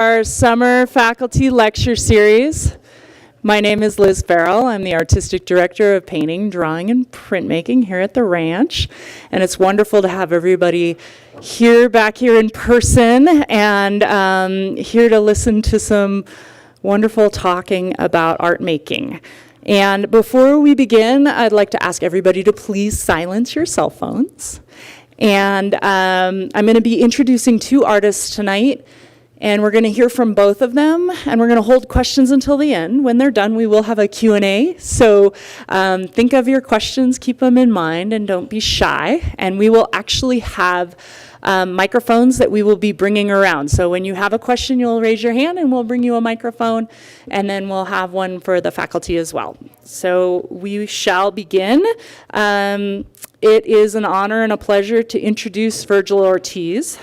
Our summer faculty lecture series. My name is Liz Farrell. I'm the Artistic Director of Painting, Drawing, and Printmaking here at the ranch. And it's wonderful to have everybody back here in person and here to listen to some wonderful talking about art making. And before we begin, I'd like to ask everybody to please silence your cell phones. And I'm going to be introducing two artists tonight. And we're going to hear from both of them, and we're going to hold questions until the end. When they're done, we will have a Q&A. So think of your questions, keep them in mind, and don't be shy. And we will actually have microphones that we will be bringing around. So when you have a question, you'll raise your hand, and we'll bring you a microphone, and then we'll have one for the faculty as well. So we shall begin. It is an honor and a pleasure to introduce Virgil Ortiz.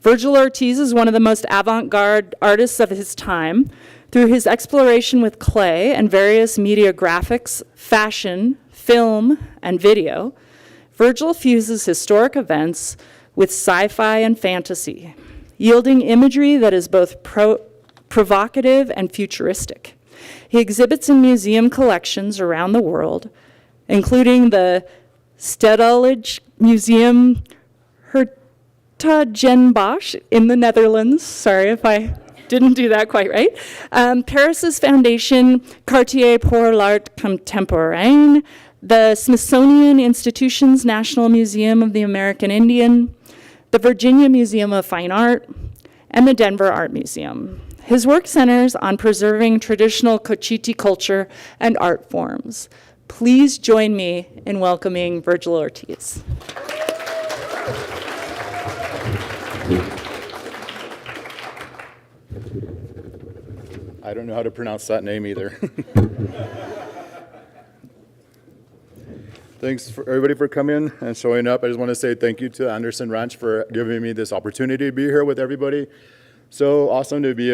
Virgil Ortiz is one of the most avant-garde artists of his time. Through his exploration with clay and various media graphics, fashion, film, and video, Virgil fuses historic events with sci-fi and fantasy, yielding imagery that is both provocative and futuristic. He exhibits in museum collections around the world, including the Stedelijk Museum Hertogenbosch in the Netherlands. Sorry if I didn't do that quite right. Paris's Foundation Quartier pour l'Art Contemporain, the Smithsonian Institution's National Museum of the American Indian, the Virginia Museum of Fine Art, and the Denver Art Museum. His work centers on preserving traditional Cochiti culture and art forms. Please join me in welcoming Virgil Ortiz. I don't know how to pronounce that name either. Thanks for everybody for coming and showing up. I just want to say thank you to Anderson Ranch for giving me this opportunity to be here with everybody. So awesome to be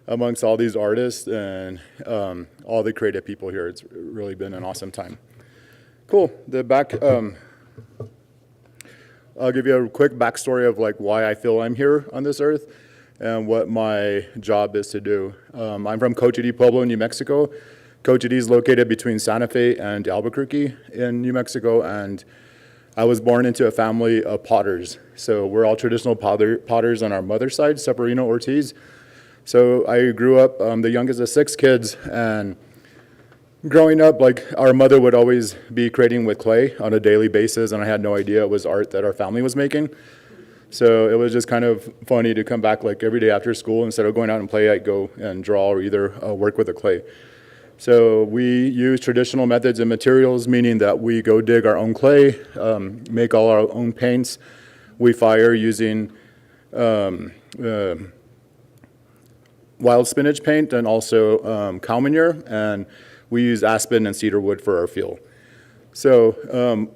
amongst all these artists and all the creative people here. It's really been an awesome time. Cool. I'll give you a quick backstory of why I feel I'm here on this earth and what my job is to do. I'm from Cochiti Pueblo, New Mexico. Cochiti is located between Santa Fe and Albuquerque in New Mexico, and I was born into a family of potters. So we're all traditional potters on our mother's side, Severino Ortiz. So I grew up the youngest of 6 kids, and growing up, our mother would always be creating with clay on a daily basis, and I had no idea it was art that our family was making. So it was just kind of funny to come back every day after school. Instead of going out and play, I'd go and draw or either work with the clay. So we use traditional methods and materials, meaning that we go dig our own clay, make all our own paints. We fire using wild spinach paint and also cow manure, and we use aspen and cedar wood for our fuel. So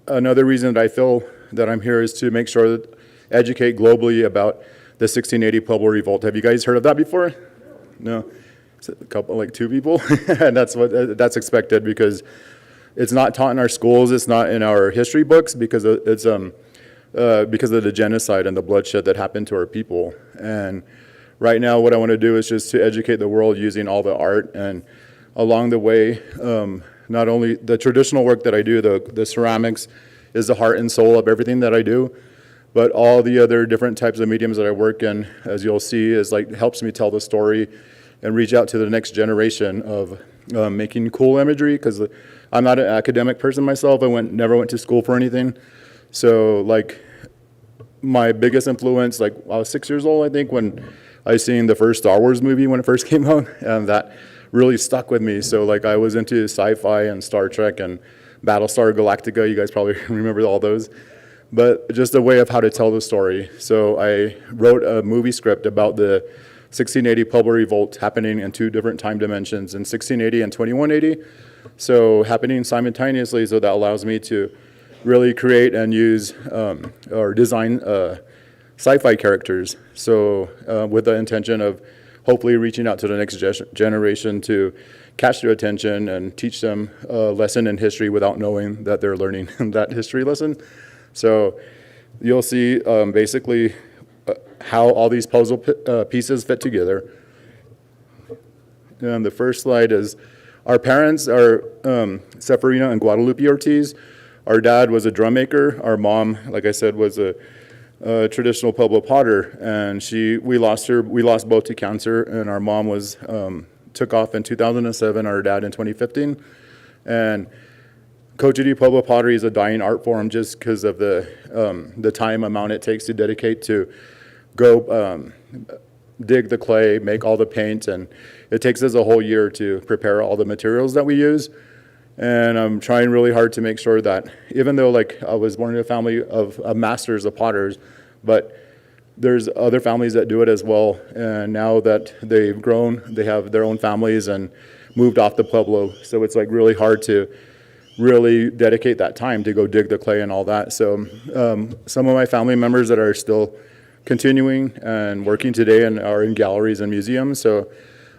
another reason that I feel that I'm here is to make sure that educate globally about the 1680 Pueblo Revolt. Have you guys heard of that before? No? It's a couple, 2 people? And that's expected because it's not taught in our schools, it's not in our history books because of the genocide and the bloodshed that happened to our people. And right now what I want to do is just to educate the world using all the art, and along the way, not only the traditional work that I do, the ceramics is the heart and soul of everything that I do, but all the other different types of mediums that I work in, as you'll see, is helps me tell the story and reach out to the next generation of making cool imagery, because I'm not an academic person myself. I never went to school for anything. So my biggest influence, I was 6 years old, I think, when I seen the first Star Wars movie when it first came out, and that really stuck with me. So I was into sci-fi and Star Trek and Battlestar Galactica. You guys probably remember all those. But just a way of how to tell the story. So I wrote a movie script about the 1680 Pueblo Revolt happening in 2 different time dimensions, in 1680 and 2180. So happening simultaneously, so that allows me to really create and use or design sci-fi characters. So with the intention of hopefully reaching out to the next generation to catch their attention and teach them a lesson in history without knowing that they're learning that history lesson. So you'll see basically how all these puzzle pieces fit together. And the first slide is our parents are Seferina and Guadalupe Ortiz. Our dad was a drum maker. Our mom, like I said, was a traditional Pueblo potter, and we lost both to cancer, and our mom took off in 2007, our dad in 2015. And Cochiti Pueblo pottery is a dying art form just because of the time amount it takes to dedicate to go dig the clay, make all the paint, and it takes us a whole year to prepare all the materials that we use. And I'm trying really hard to make sure that, even though like I was born in a family of masters of potters, but there's other families that do it as well. And now that they've grown, they have their own families and moved off the Pueblo. So it's like really hard to really dedicate that time to go dig the clay and all that. So some of my family members that are still continuing and working today and are in galleries and museums. So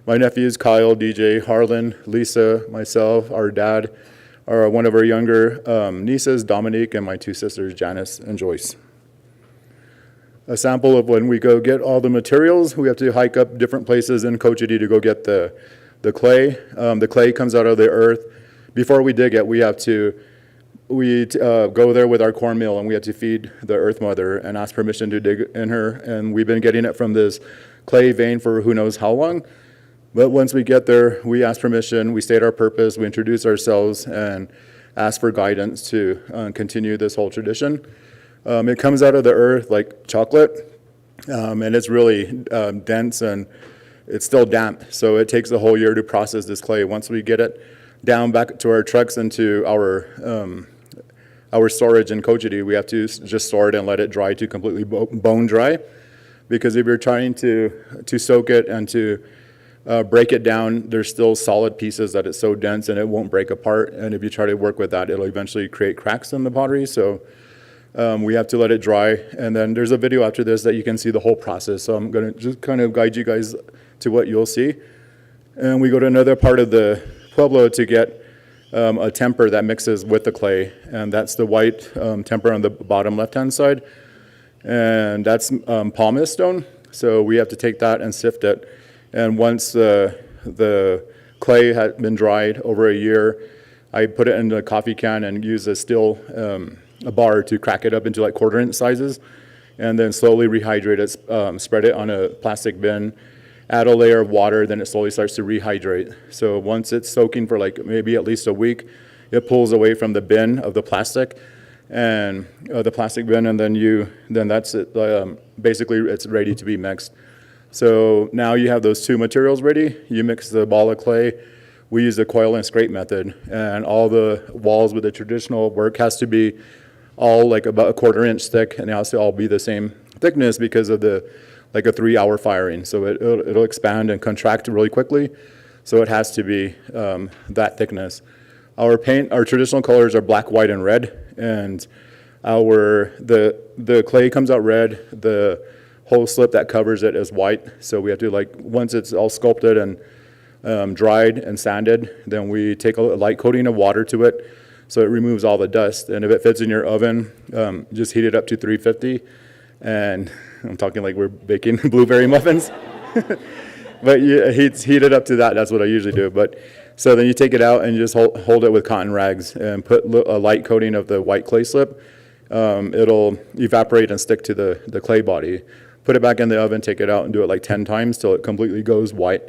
my nephews, Kyle, DJ, Harlan, Lisa, myself, our dad, one of our younger nieces, Dominique, and my two sisters, Janice and Joyce. A sample of when we go get all the materials, we have to hike up different places in Cochiti to go get the clay. The clay comes out of the earth. Before we dig it, we go there with our cornmeal, and we have to feed the earth mother and ask permission to dig in her. And we've been getting it from this clay vein for who knows how long. But once we get there, we ask permission, we state our purpose, we introduce ourselves, and ask for guidance to continue this whole tradition. It comes out of the earth like chocolate, and it's really dense, and it's still damp. So it takes a whole year to process this clay. Once we get it down back to our trucks and to our storage in Cochiti, we have to just store it and let it dry to completely bone dry. Because if you're trying to soak it and to break it down, there's still solid pieces that it's so dense and it won't break apart. And if you try to work with that, it'll eventually create cracks in the pottery. So we have to let it dry. And then there's a video after this that you can see the whole process. So I'm going to just kind of guide you guys to what you'll see. And we go to another part of the Pueblo to get a temper that mixes with the clay. And that's the white temper on the bottom left-hand side. And that's pumice stone. So we have to take that and sift it. And once the clay had been dried over a year, I put it in a coffee can and use a bar to crack it up into like quarter-inch sizes, and then slowly rehydrate it, spread it on a plastic bin, add a layer of water, then it slowly starts to rehydrate. So once it's soaking for like maybe at least a week, it pulls away from the bin of the plastic, and the plastic bin, and then that's it. Basically, it's ready to be mixed. So now you have those two materials ready. You mix the ball of clay. We use the coil and scrape method, and all the walls with the traditional work has to be all like about a quarter-inch thick, and it has to all be the same thickness because of a 3-hour firing. So it'll expand and contract really quickly. So it has to be that thickness. Our traditional colors are black, white, and red, and the clay comes out red. The whole slip that covers it is white. So we have to once it's all sculpted and dried and sanded, then we take a light coating of water to it so it removes all the dust. And if it fits in your oven, just heat it up to 350. And I'm talking like we're baking blueberry muffins. But you heat it up to that. That's what I usually do. But so then you take it out and you just hold it with cotton rags and put a light coating of the white clay slip. It'll evaporate and stick to the clay body. Put it back in the oven, take it out, and do it like 10 times till it completely goes white.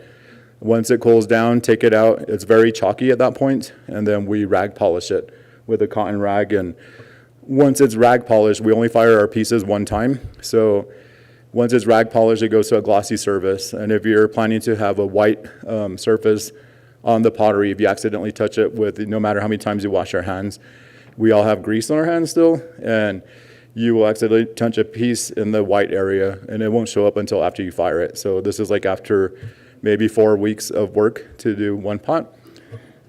Once it cools down, take it out. It's very chalky at that point, and then we rag polish it with a cotton rag. And once it's rag polished, we only fire our pieces one time. So once it's rag polished, it goes to a glossy surface. And if you're planning to have a white surface on the pottery, if you accidentally touch it with, no matter how many times you wash your hands, we all have grease on our hands still, and you will accidentally touch a piece in the white area, and it won't show up until after you fire it. So this is like after maybe 4 weeks of work to do one pot.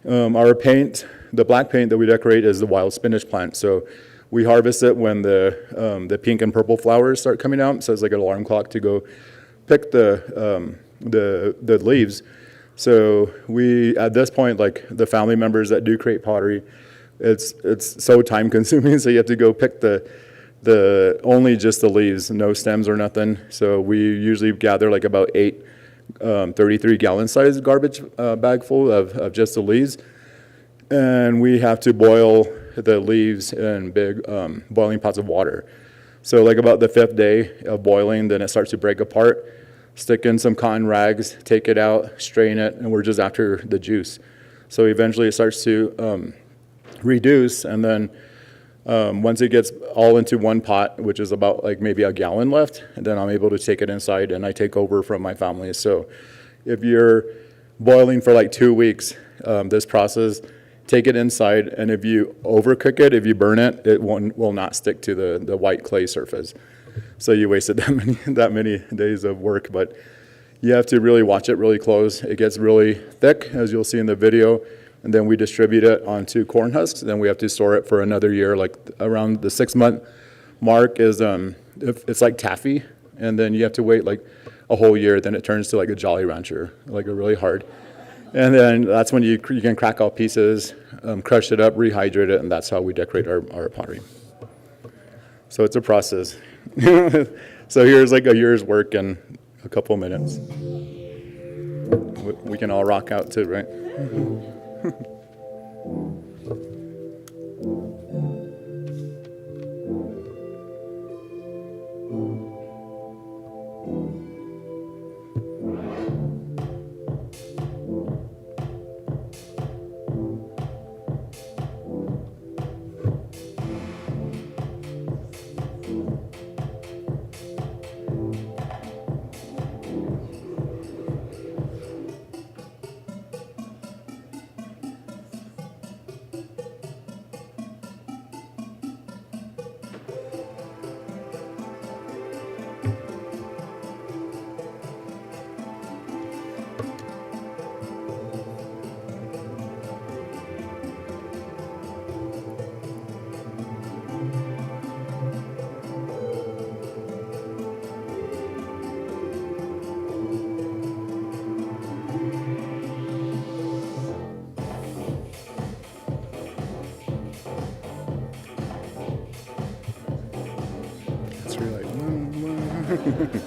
Our paint, the black paint that we decorate, is the wild spinach plant. So we harvest it when the pink and purple flowers start coming out. So it's like an alarm clock to go pick the leaves. So we, at this point, like the family members that do create pottery, it's so time consuming. So you have to go pick the only just the leaves, no stems or nothing. So we usually gather like about 8 33-gallon size garbage bag full of just the leaves. And we have to boil the leaves in big boiling pots of water. So like about the 5th day of boiling, then it starts to break apart. Stick in some cotton rags, take it out, strain it, and we're just after the juice. So eventually it starts to reduce, and then once it gets all into one pot, which is about like maybe a gallon left, and then I'm able to take it inside and I take over from my family. So if you're boiling for like 2 weeks, this process, take it inside, and if you overcook it, if you burn it, it will not stick to the white clay surface. So you wasted that many days of work, but you have to really watch it really close. It gets really thick, as you'll see in the video, and then we distribute it onto corn husks. Then we have to store it for another year, like around the 6-month mark is it's like taffy, and then you have to wait like a whole year. Then it turns to like a Jolly Rancher, like a really hard. And then that's when you can crack all pieces, crush it up, rehydrate it, and that's how we decorate our pottery. So it's a process. So here's like a year's work in a couple minutes. We can all rock out too, right? It's really like,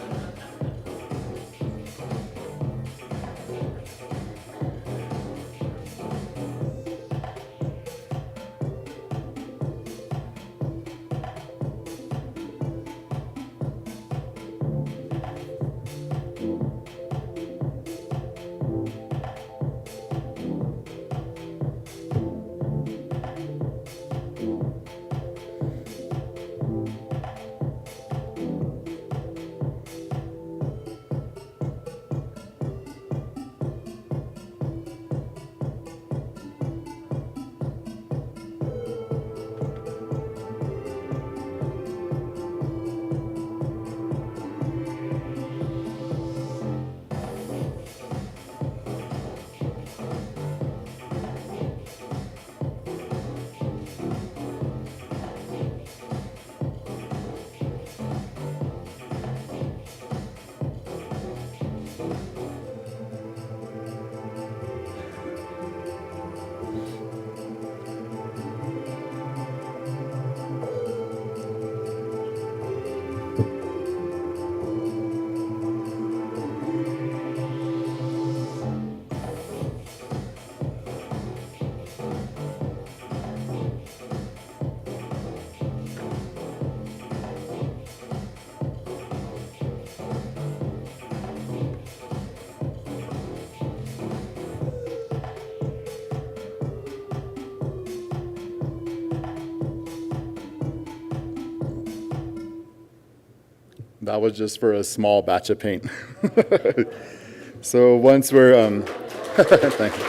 that was just for a small batch of paint. So once we're, thank you.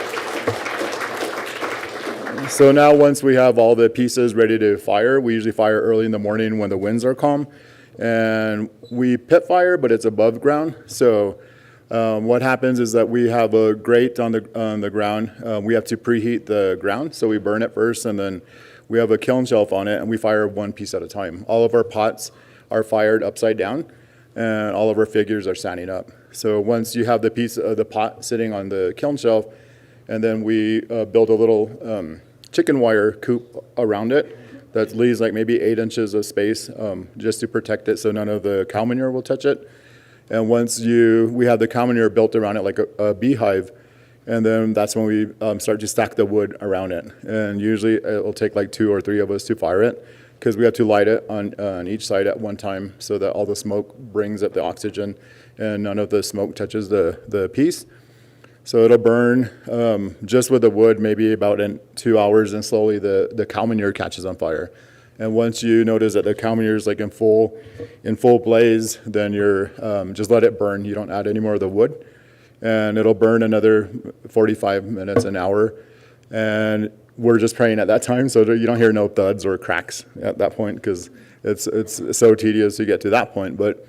So now once we have all the pieces ready to fire, we usually fire early in the morning when the winds are calm. And we pit fire, but it's above ground. So what happens is that we have a grate on the ground. We have to preheat the ground, so we burn it first, and then we have a kiln shelf on it, and we fire one piece at a time. All of our pots are fired upside down, and all of our figures are standing up. So once you have the piece of the pot sitting on the kiln shelf, and then we build a little chicken wire coop around it, that leaves like maybe 8 inches of space just to protect it so none of the cow manure will touch it. And we have the cow manure built around it like a beehive, and then that's when we start to stack the wood around it. And usually it'll take like 2 or 3 of us to fire it, because we have to light it on each side at one time so that all the smoke brings up the oxygen and none of the smoke touches the piece. So it'll burn just with the wood maybe about in 2 hours, and slowly the cow manure catches on fire. And once you notice that the cow manure is like in full blaze, then you're just let it burn. You don't add any more of the wood, and it'll burn another 45 minutes, an hour. And we're just praying at that time so that you don't hear no thuds or cracks at that point, because it's so tedious to get to that point. But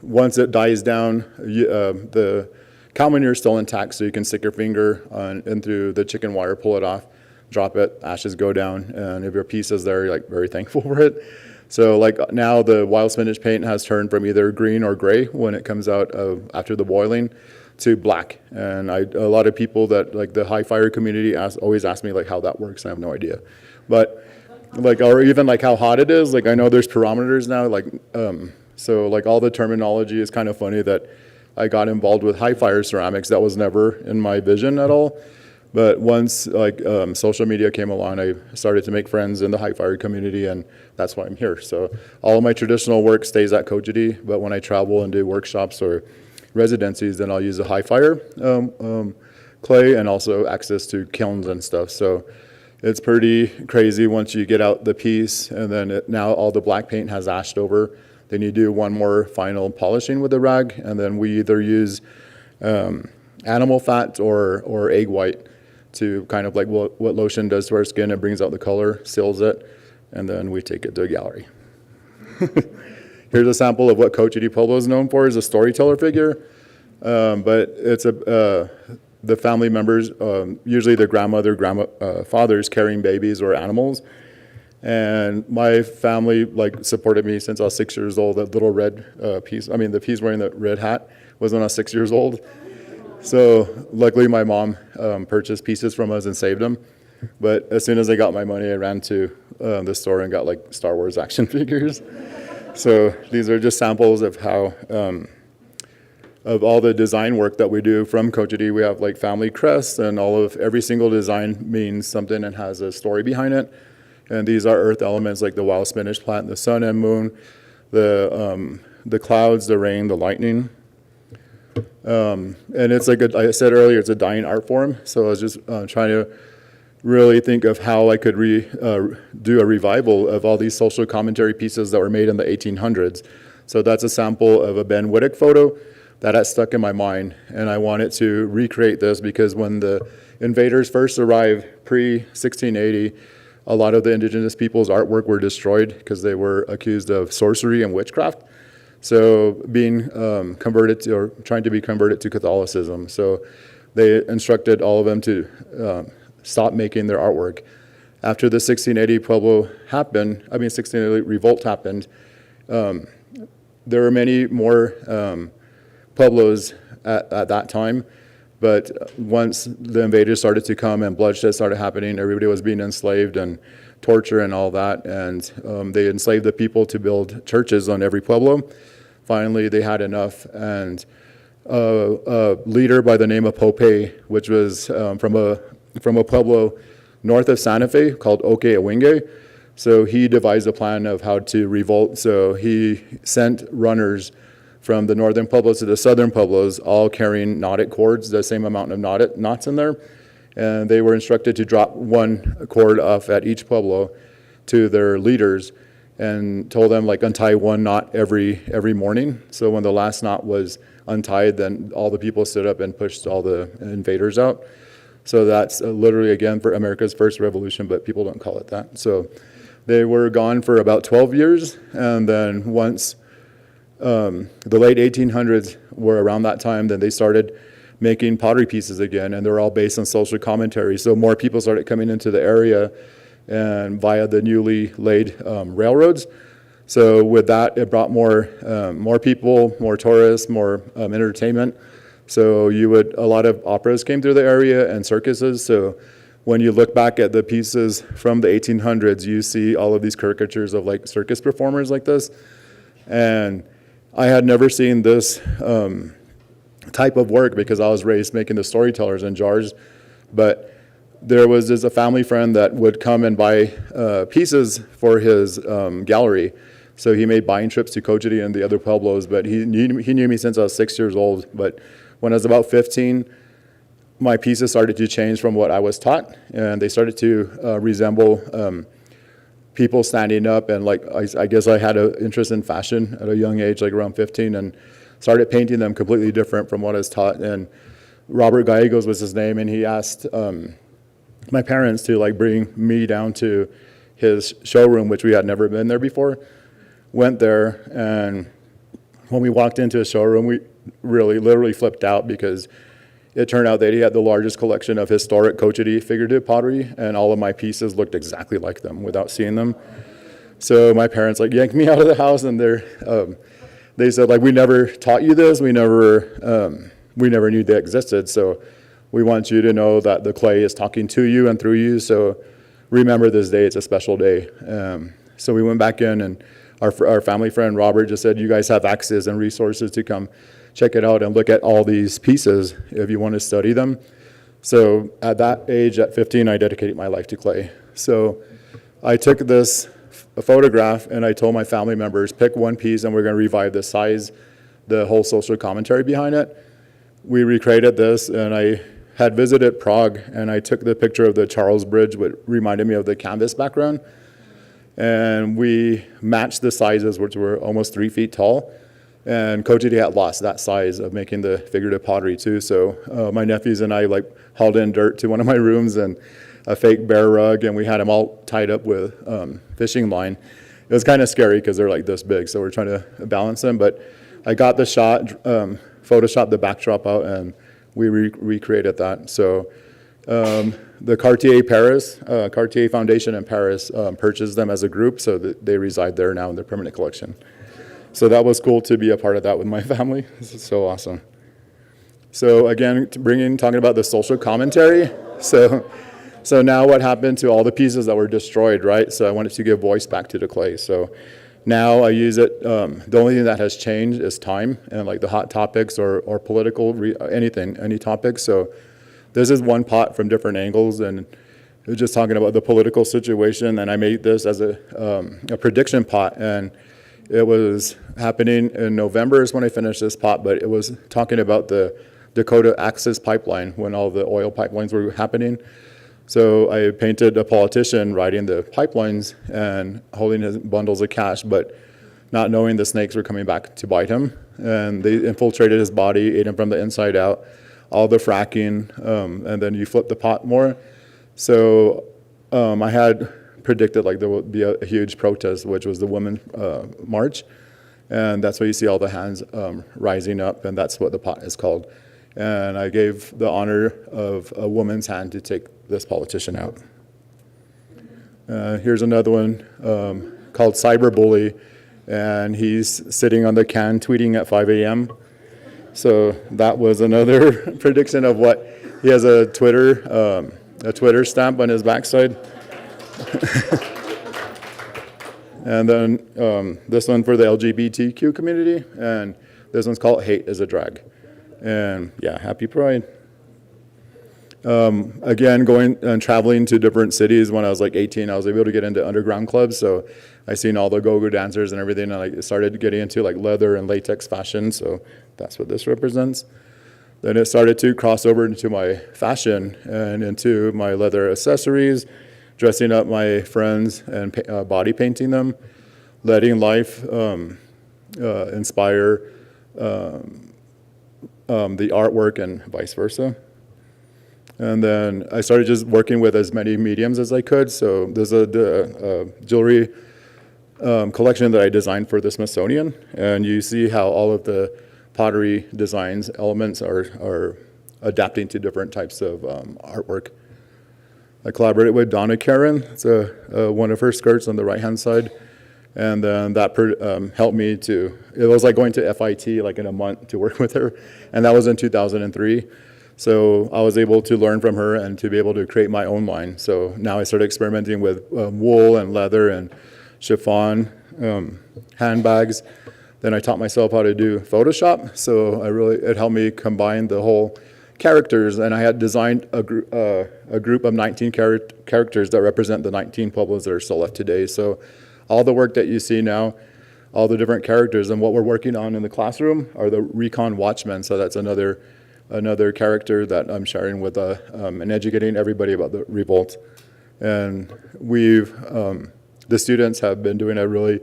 once it dies down, the cow manure is still intact, so you can stick your finger in through the chicken wire, pull it off, drop it, ashes go down, and if your piece is there, you're like very thankful for it. So like now the wild spinach paint has turned from either green or gray when it comes out after the boiling to black. And a lot of people that like the high fire community always ask me like how that works, and I have no idea. But like, or even like how hot it is, like I know there's parameters now, like so like all the terminology is kind of funny that I got involved with high fire ceramics. That was never in my vision at all. But once like social media came along, I started to make friends in the high fire community, and that's why I'm here. So all of my traditional work stays at Kojiti, but when I travel and do workshops or residencies, then I'll use a high fire clay, and also access to kilns and stuff. So it's pretty crazy once you get out the piece, and then now all the black paint has ashed over. Then you do one more final polishing with the rag, and then we either use animal fat or egg white to kind of like what lotion does to our skin. It brings out the color, seals it, and then we take it to a gallery. Here's a sample of what Kojiti Pueblo is known for, is a storyteller figure. But it's the family members, usually the fathers carrying babies or animals. And my family like supported me since I was 6 years old. That little red piece, the piece wearing the red hat was when I was 6 years old. So luckily my mom purchased pieces from us and saved them. But as soon as I got my money, I ran to the store and got like Star Wars action figures. So these are just samples of how, of all the design work that we do from Kojiti. We have like family crests, and every single design means something and has a story behind it. And these are earth elements like the wild spinach plant, the sun and moon, the clouds, the rain, the lightning. And it's like I said earlier, it's a dying art form. So I was just trying to really think of how I could do a revival of all these social commentary pieces that were made in the 1800s. So that's a sample of a Ben Wittick photo that has stuck in my mind, and I wanted to recreate this because when the invaders first arrived pre-1680, a lot of the indigenous people's artwork were destroyed because they were accused of sorcery and witchcraft. So being trying to be converted to Catholicism. So they instructed all of them to stop making their artwork. After the 1680 revolt happened, there were many more pueblos at that time, but once the invaders started to come and bloodshed started happening, everybody was being enslaved and torture and all that, and they enslaved the people to build churches on every pueblo. Finally, they had enough, and a leader by the name of Pope, which was from a pueblo north of Santa Fe called Oke Awinge. So he devised a plan of how to revolt. So he sent runners from the northern pueblos to the southern pueblos, all carrying knotted cords, the same amount of knots in there. And they were instructed to drop one cord off at each pueblo to their leaders, and told them like untie one knot every morning. So when the last knot was untied, then all the people stood up and pushed all the invaders out. So that's literally, again, for America's first revolution, but people don't call it that. So they were gone for about 12 years, and then once the late 1800s were around that time, then they started making pottery pieces again, and they're all based on social commentary. So more people started coming into the area and via the newly laid railroads. So with that, it brought more people, more tourists, more entertainment. So a lot of operas came through the area and circuses. So when you look back at the pieces from the 1800s, you see all of these caricatures of like circus performers like this. And I had never seen this type of work because I was raised making the storytellers in jars. But there was a family friend that would come and buy pieces for his gallery. So he made buying trips to Cojity and the other pueblos, but he knew me since I was 6 years old. But when I was about 15, my pieces started to change from what I was taught, and they started to resemble people standing up. And like I guess I had an interest in fashion at a young age, like around 15, and started painting them completely different from what I was taught. And Robert Gallegos was his name, and he asked my parents to like bring me down to his showroom, which we had never been there before. Went there, and when we walked into his showroom, we literally flipped out because it turned out that he had the largest collection of historic Cojity figurative pottery, and all of my pieces looked exactly like them without seeing them. So my parents like yanked me out of the house, and they said like, we never taught you this, we never knew they existed. So we want you to know that the clay is talking to you and through you. So remember this day; it's a special day. So we went back in, and our family friend Robert just said, you guys have access and resources to come check it out and look at all these pieces if you want to study them. So at that age, at 15, I dedicated my life to clay. So I took this photograph and I told my family members, pick one piece and we're going to revive the size, the whole social commentary behind it. We recreated this, and I had visited Prague, and I took the picture of the Charles Bridge, which reminded me of the canvas background. And we matched the sizes, which were almost 3 feet tall. And Cojity had lost that size of making the figurative pottery too. So my nephews and I like hauled in dirt to one of my rooms and a fake bear rug, and we had them all tied up with fishing line. It was kind of scary because they're like this big, so we're trying to balance them. But I got the shot, photoshopped the backdrop out, and we recreated that. So the Cartier Foundation in Paris purchased them as a group, so that they reside there now in their permanent collection. So that was cool to be a part of that with my family. This is so awesome. So again, talking about the social commentary. So now what happened to all the pieces that were destroyed, right? So I wanted to give voice back to the clay. So now I use it. The only thing that has changed is time and like the hot topics or political, any topics. So this is one pot from different angles, and it was just talking about the political situation. And I made this as a prediction pot, and it was happening in November is when I finished this pot, but it was talking about the Dakota Access Pipeline when all the oil pipelines were happening. So I painted a politician riding the pipelines and holding his bundles of cash, but not knowing the snakes were coming back to bite him. And they infiltrated his body, ate him from the inside out, all the fracking, and then you flip the pot more. So I had predicted like there would be a huge protest, which was the Women's March. And that's why you see all the hands rising up, and that's what the pot is called. And I gave the honor of a woman's hand to take this politician out. Here's another one called Cyberbully, and he's sitting on the can tweeting at 5 a.m. So that was another prediction of what he has a Twitter stamp on his backside. And then this one for the LGBTQ community, and this one's called Hate is a Drag. And yeah, happy Pride. Again, going and traveling to different cities. When I was like 18, I was able to get into underground clubs, so I seen all the go-go dancers and everything, and I started getting into like leather and latex fashion, so that's what this represents. Then it started to cross over into my fashion and into my leather accessories, dressing up my friends and body painting them, letting life inspire the artwork and vice versa. And then I started just working with as many mediums as I could. So there's a jewelry collection that I designed for the Smithsonian, and you see how all of the pottery designs elements are adapting to different types of artwork. I collaborated with Donna Karen. It's one of her skirts on the right-hand side. And then that helped me it was like going to FIT like in a month to work with her. And that was in 2003. So I was able to learn from her and to be able to create my own line. So now I started experimenting with wool and leather and chiffon, handbags. Then I taught myself how to do Photoshop. So it helped me combine the whole characters. And I had designed a group of 19 characters that represent the 19 pueblos that are still left today. So all the work that you see now, all the different characters, and what we're working on in the classroom are the Recon Watchmen. So that's another character that I'm sharing with and educating everybody about the revolt. And the students have been doing a really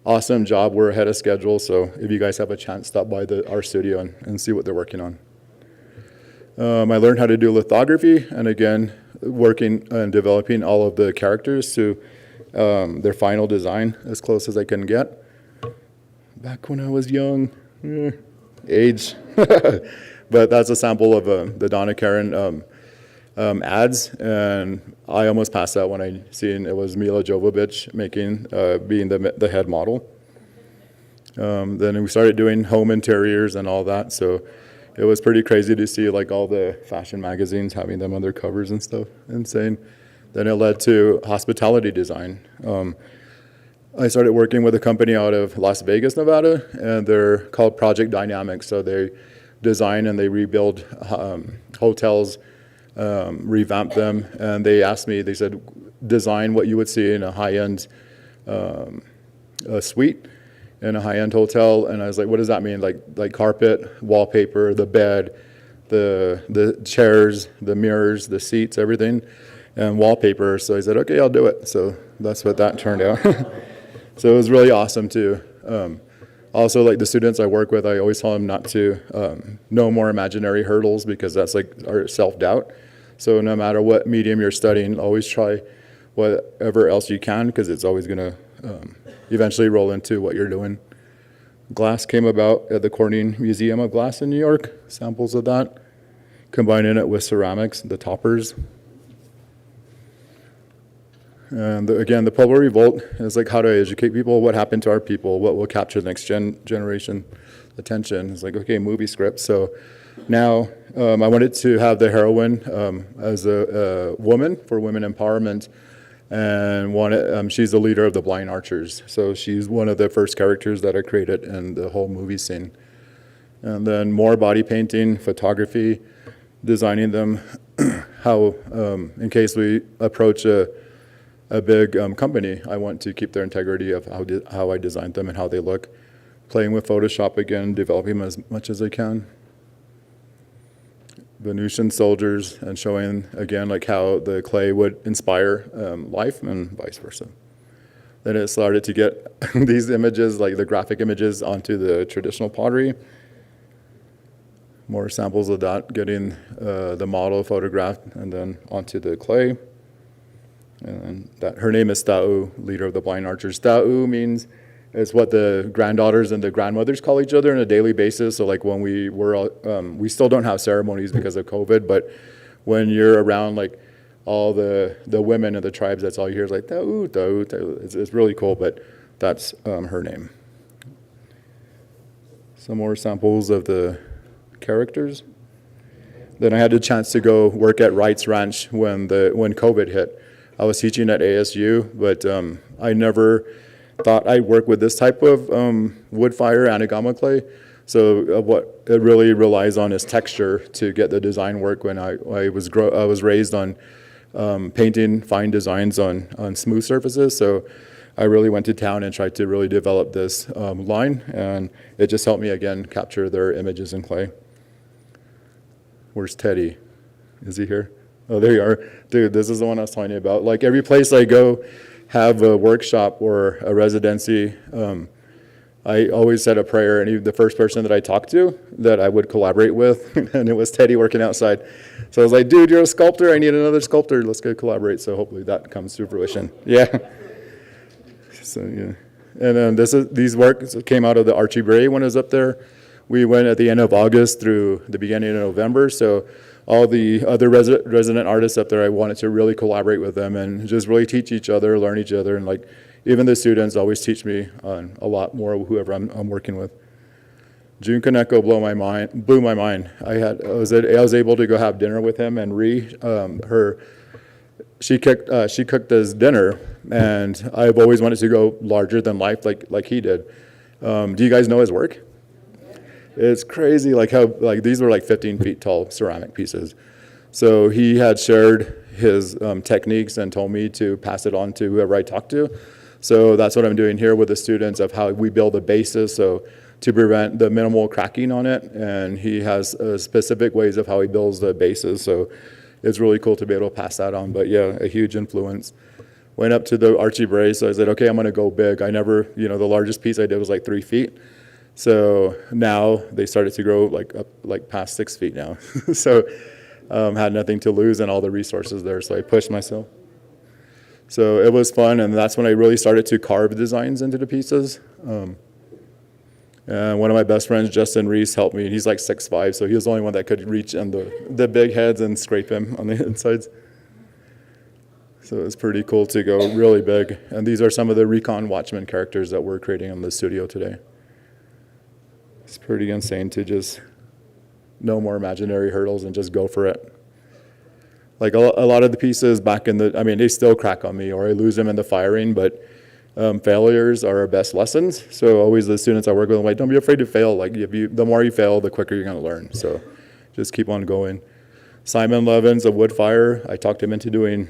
awesome job. We're ahead of schedule, so if you guys have a chance, stop by our studio and see what they're working on. I learned how to do lithography, and again, working and developing all of the characters to their final design as close as I can get. Back when I was young, age. But that's a sample of the Donna Karen ads, and I almost passed out when I seen it was Mila Jovovich being the head model. Then we started doing home interiors and all that, so it was pretty crazy to see like all the fashion magazines having them on their covers and stuff. Insane. Then it led to hospitality design. I started working with a company out of Las Vegas, Nevada, and they're called Project Dynamics. So they design and they rebuild hotels, revamp them, and they asked me, they said, design what you would see in a high-end suite in a high-end hotel. And I was like, what does that mean? Like carpet, wallpaper, the bed, the chairs, the mirrors, the seats, everything, and wallpaper. So I said, okay, I'll do it. So that's what that turned out. So it was really awesome too. Also, like the students I work with, I always tell them not to no more imaginary hurdles, because that's like our self-doubt. So no matter what medium you're studying, always try whatever else you can, because it's always going to eventually roll into what you're doing. Glass came about at the Corning Museum of Glass in New York, samples of that, combining it with ceramics, the toppers. And again, the Pueblo Revolt is like how to educate people, what happened to our people, what will capture the next generation attention. It's like, okay, movie script. So now I wanted to have the heroine as a woman for women empowerment, and she's the leader of the Blind Archers. So she's one of the first characters that I created in the whole movie scene. And then more body painting, photography, designing them, how in case we approach a big company, I want to keep their integrity of how I designed them and how they look. Playing with Photoshop again, developing them as much as I can. Venusian soldiers, and showing again like how the clay would inspire life and vice versa. Then it started to get these images, like the graphic images, onto the traditional pottery. More samples of that, getting the model photographed and then onto the clay. And her name is Ta'u, leader of the Blind Archers. Ta'u means it's what the granddaughters and the grandmothers call each other on a daily basis. So like when we still don't have ceremonies because of COVID, but when you're around like all the women of the tribes, that's all you hear is like Ta'u, Ta'u, Ta'u. It's really cool, but that's her name. Some more samples of the characters. Then I had the chance to go work at Wright's Ranch when COVID hit. I was teaching at ASU, but I never thought I'd work with this type of wood fire anagama clay. So what it really relies on is texture to get the design work. When I was raised on painting fine designs on smooth surfaces, so I really went to town and tried to really develop this line, and it just helped me again capture their images in clay. Where's Teddy? Is he here? Oh, there you are. Dude, this is the one I was telling you about. Like every place I go, have a workshop or a residency, I always said a prayer, and even the first person that I talked to that I would collaborate with, and it was Teddy working outside. So I was like, dude, you're a sculptor. I need another sculptor. Let's go collaborate. So hopefully that comes to fruition. Yeah. So, yeah. And then these works came out of the Archie Bray when I was up there. We went at the end of August through the beginning of November. So all the other resident artists up there, I wanted to really collaborate with them and just really teach each other, learn each other, and like even the students always teach me a lot more, whoever I'm working with. June Kaneko blew my mind. I was able to go have dinner with him and she cooked us dinner, and I've always wanted to go larger than life like he did. Do you guys know his work? It's crazy, like how these were like 15 feet tall ceramic pieces. So he had shared his techniques and told me to pass it on to whoever I talked to. So that's what I'm doing here with the students of how we build a basis, so to prevent the minimal cracking on it. And he has specific ways of how he builds the bases. So it's really cool to be able to pass that on. But yeah, a huge influence. Went up to the Archie brace, so I said, okay, I'm gonna go big. I never, the largest piece I did was like 3 feet. So now they started to grow like past 6 feet now. So had nothing to lose and all the resources there, so I pushed myself. So it was fun, and that's when I really started to carve designs into the pieces. And one of my best friends, Justin Reese, helped me. He's like 6'5", so he was the only one that could reach on the big heads and scrape him on the insides. So it was pretty cool to go really big. And these are some of the Recon Watchmen characters that we're creating in the studio today. It's pretty insane to just no more imaginary hurdles and just go for it. Like a lot of the pieces back they still crack on me, or I lose them in the firing, but failures are our best lessons. So always the students I work with, I'm like, don't be afraid to fail. Like the more you fail, the quicker you're gonna learn. So just keep on going. Simon Levin's a wood fire. I talked him into doing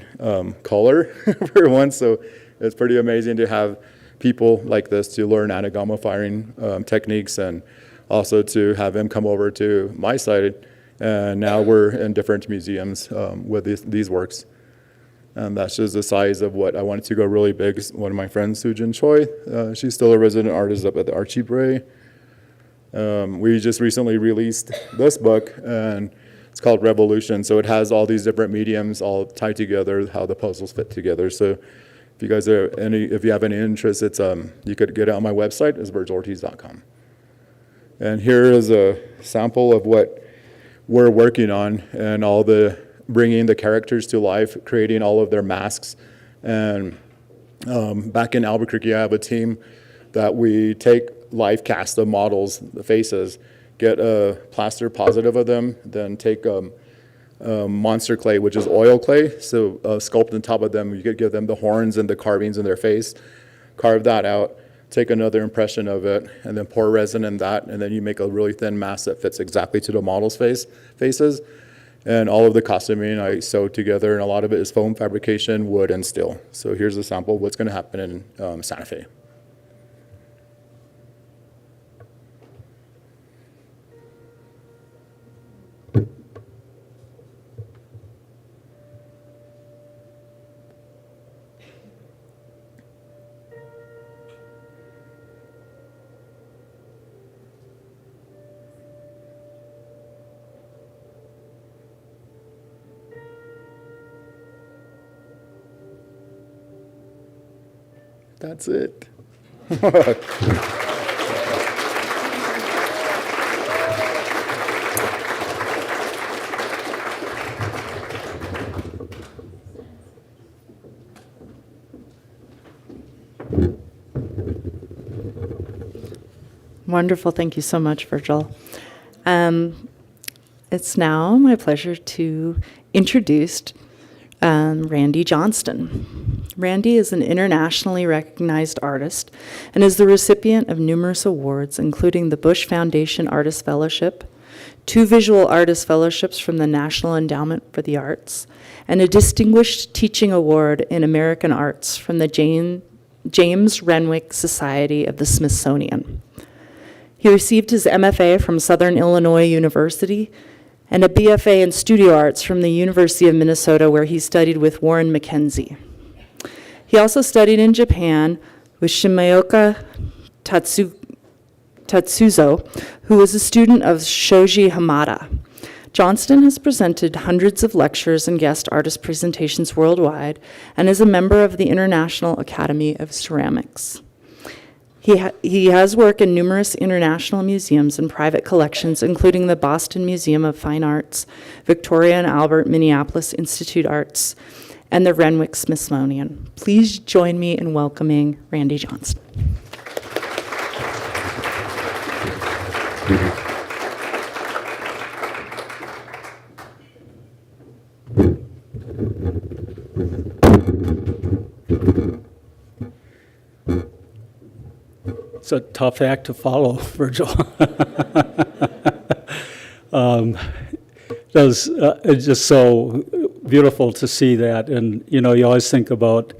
color for once, so it's pretty amazing to have people like this to learn anagama firing techniques, and also to have him come over to my side. And now we're in different museums with these works. And that's just the size of what I wanted to go really big. One of my friends, Sujin Choi, she's still a resident artist up at the Archie Bray. We just recently released this book, and it's called Revolution. So it has all these different mediums all tied together, how the puzzles fit together. So if you guys if you have any interest, it's you could get it on my website. It's virgilortiz.com. And here is a sample of what we're working on, and all the bringing the characters to life, creating all of their masks. And back in Albuquerque, I have a team that we take live cast of models, the faces, get a plaster positive of them, then take monster clay, which is oil clay, so sculpt on top of them. You could give them the horns and the carvings in their face, carve that out, take another impression of it, and then pour resin in that, and then you make a really thin mask that fits exactly to the model's faces. And all of the costuming I sewed together, and a lot of it is foam fabrication, wood, and steel. So here's a sample of what's going to happen in Santa Fe. That's it. Wonderful. Thank you so much, Virgil. It's now my pleasure to introduce Randy Johnston. Randy is an internationally recognized artist and is the recipient of numerous awards, including the Bush Foundation Artist Fellowship, 2 Visual Artist Fellowships from the National Endowment for the Arts, and a Distinguished Teaching Award in American Arts from the James Renwick Society of the Smithsonian. He received his MFA from Southern Illinois University and a BFA in Studio Arts from the University of Minnesota, where he studied with Warren Mackenzie. He also studied in Japan with Shimeoka Tatsuzo, who was a student of Shoji Hamada. Johnston has presented hundreds of lectures and guest artist presentations worldwide, and is a member of the International Academy of Ceramics. He has work in numerous international museums and private collections, including the Boston Museum of Fine Arts, Victoria and Albert Minneapolis Institute Arts, and the Renwick Smithsonian. Please join me in welcoming Randy Johnston. It's a tough act to follow, Virgil. It's just so beautiful to see that. And, you know, you always think about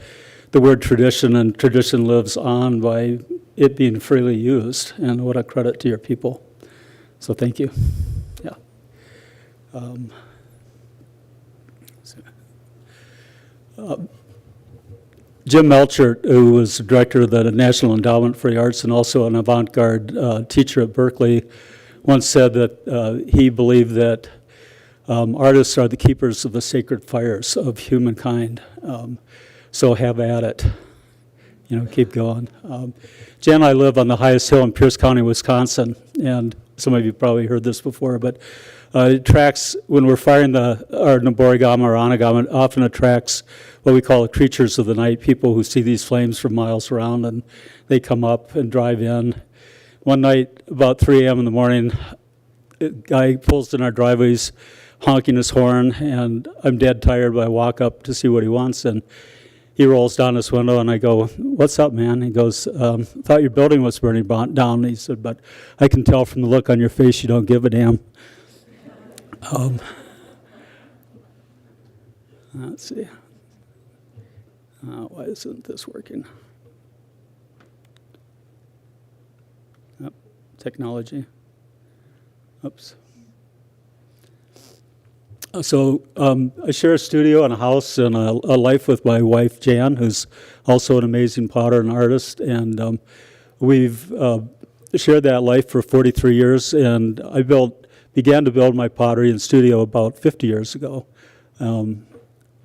the word tradition, and tradition lives on by it being freely used. And what a credit to your people. So thank you. Yeah. Jim Melchert, who was director of the National Endowment for the Arts and also an avant-garde teacher at Berkeley, once said that he believed that artists are the keepers of the sacred fires of humankind. So have at it. You know, keep going. Jan and I live on the highest hill in Pierce County, Wisconsin, and some of you probably heard this before, but it attracts, when we're firing our Naborigama or Anagama, it often attracts what we call the creatures of the night, people who see these flames from miles around, and they come up and drive in. One night, about 3 a.m. in the morning, a guy pulls in our driveways, honking his horn, and I'm dead tired, but I walk up to see what he wants, and he rolls down his window, and I go, "What's up, man?" He goes, "Thought your building was burning down." He said, "But I can tell from the look on your face you don't give a damn." Let's see. Why isn't this working? Yep, technology. Oops. So I share a studio and a house and a life with my wife, Jan, who's also an amazing potter and artist. And we've shared that life for 43 years. And I began to build my pottery and studio about 50 years ago.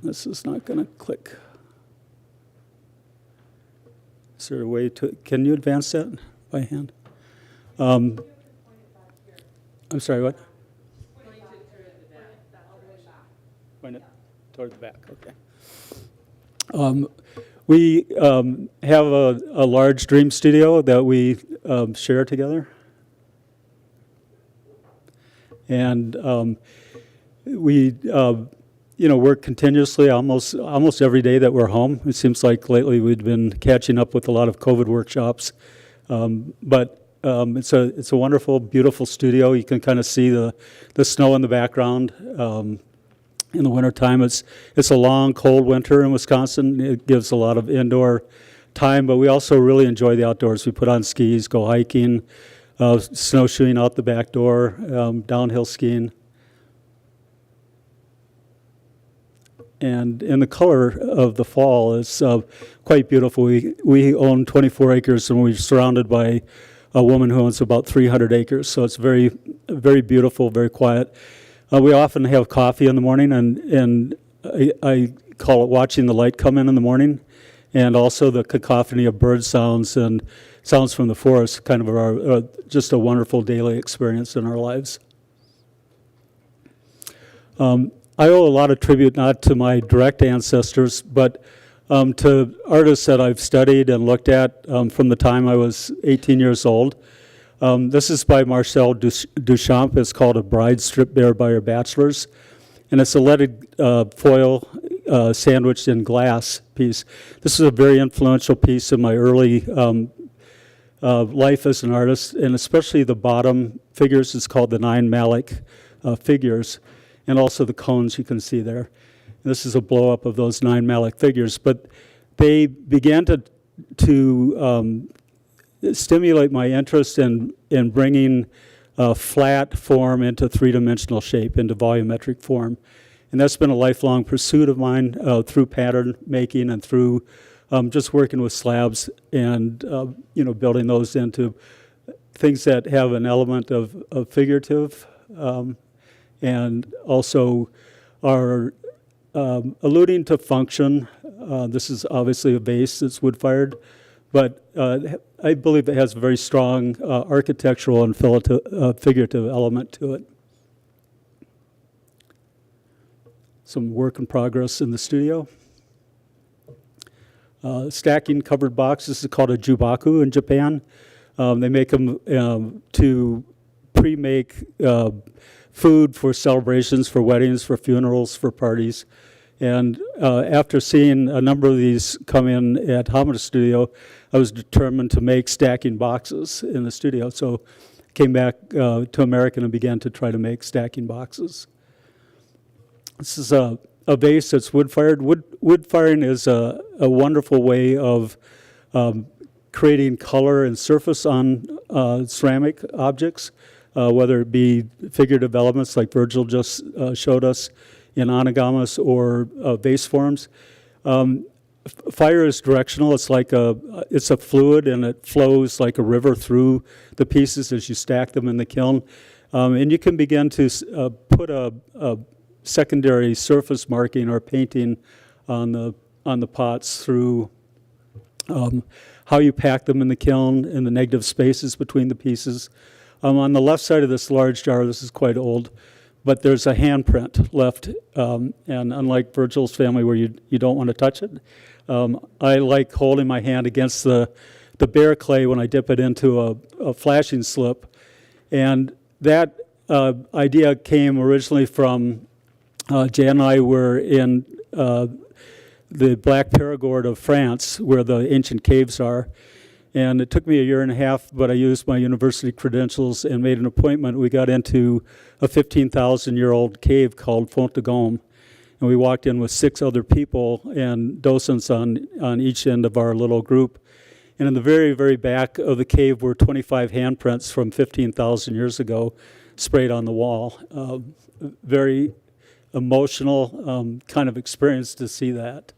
This is not going to click. Is there a way to, can you advance that by hand? I'm sorry, what? Point it toward the back, okay. We have a large dream studio that we share together. And we work continuously almost every day that we're home. It seems like lately we've been catching up with a lot of COVID workshops. But it's a wonderful, beautiful studio. You can kind of see the snow in the background. In the wintertime, it's a long, cold winter in Wisconsin. It gives a lot of indoor time, but we also really enjoy the outdoors. We put on skis, go hiking, snowshoeing out the back door, downhill skiing. And in the color of the fall is quite beautiful. We own 24 acres, and we're surrounded by a woman who owns about 300 acres. So it's very, very beautiful, very quiet. We often have coffee in the morning, and I call it watching the light come in the morning, and also the cacophony of bird sounds and sounds from the forest, kind of just a wonderful daily experience in our lives. I owe a lot of tribute not to my direct ancestors, but to artists that I've studied and looked at from the time I was 18 years old. This is by Marcel Duchamp. It's called A Bride Stripped Bare by Her Bachelors. And it's a leaded foil sandwiched in glass piece. This is a very influential piece in my early life as an artist, and especially the bottom figures. It's called the 9 Malik figures, and also the cones you can see there. And this is a blow-up of those 9 Malik figures. But they began to stimulate my interest in bringing flat form into three-dimensional shape, into volumetric form. And that's been a lifelong pursuit of mine through pattern making and through just working with slabs and building those into things that have an element of figurative and also are alluding to function. This is obviously a vase that's wood-fired, but I believe it has a very strong architectural and figurative element to it. Some work in progress in the studio. Stacking covered boxes is called a jubaku in Japan. They make them to pre-make food for celebrations, for weddings, for funerals, for parties. And after seeing a number of these come in at Hamada Studio, I was determined to make stacking boxes in the studio. So came back to America and began to try to make stacking boxes. This is a vase that's wood-fired. Wood firing is a wonderful way of creating color and surface on ceramic objects, whether it be figurative elements like Virgil just showed us in onigamas or vase forms. Fire is directional. It's a fluid, and it flows like a river through the pieces as you stack them in the kiln. And you can begin to put a secondary surface marking or painting on the pots through how you pack them in the kiln and the negative spaces between the pieces. On the left side of this large jar, this is quite old, but there's a handprint left, and unlike Virgil's family where you don't want to touch it, I like holding my hand against the bare clay when I dip it into a flashing slip. And that idea came originally from Jan and I were in the Black Perigord of France, where the ancient caves are. And it took me a year and a half, but I used my university credentials and made an appointment. We got into a 15,000-year-old cave called Font de Gaume. And we walked in with 6 other people and docents on each end of our little group. And in the very, very back of the cave were 25 handprints from 15,000 years ago sprayed on the wall. Very emotional kind of experience to see that.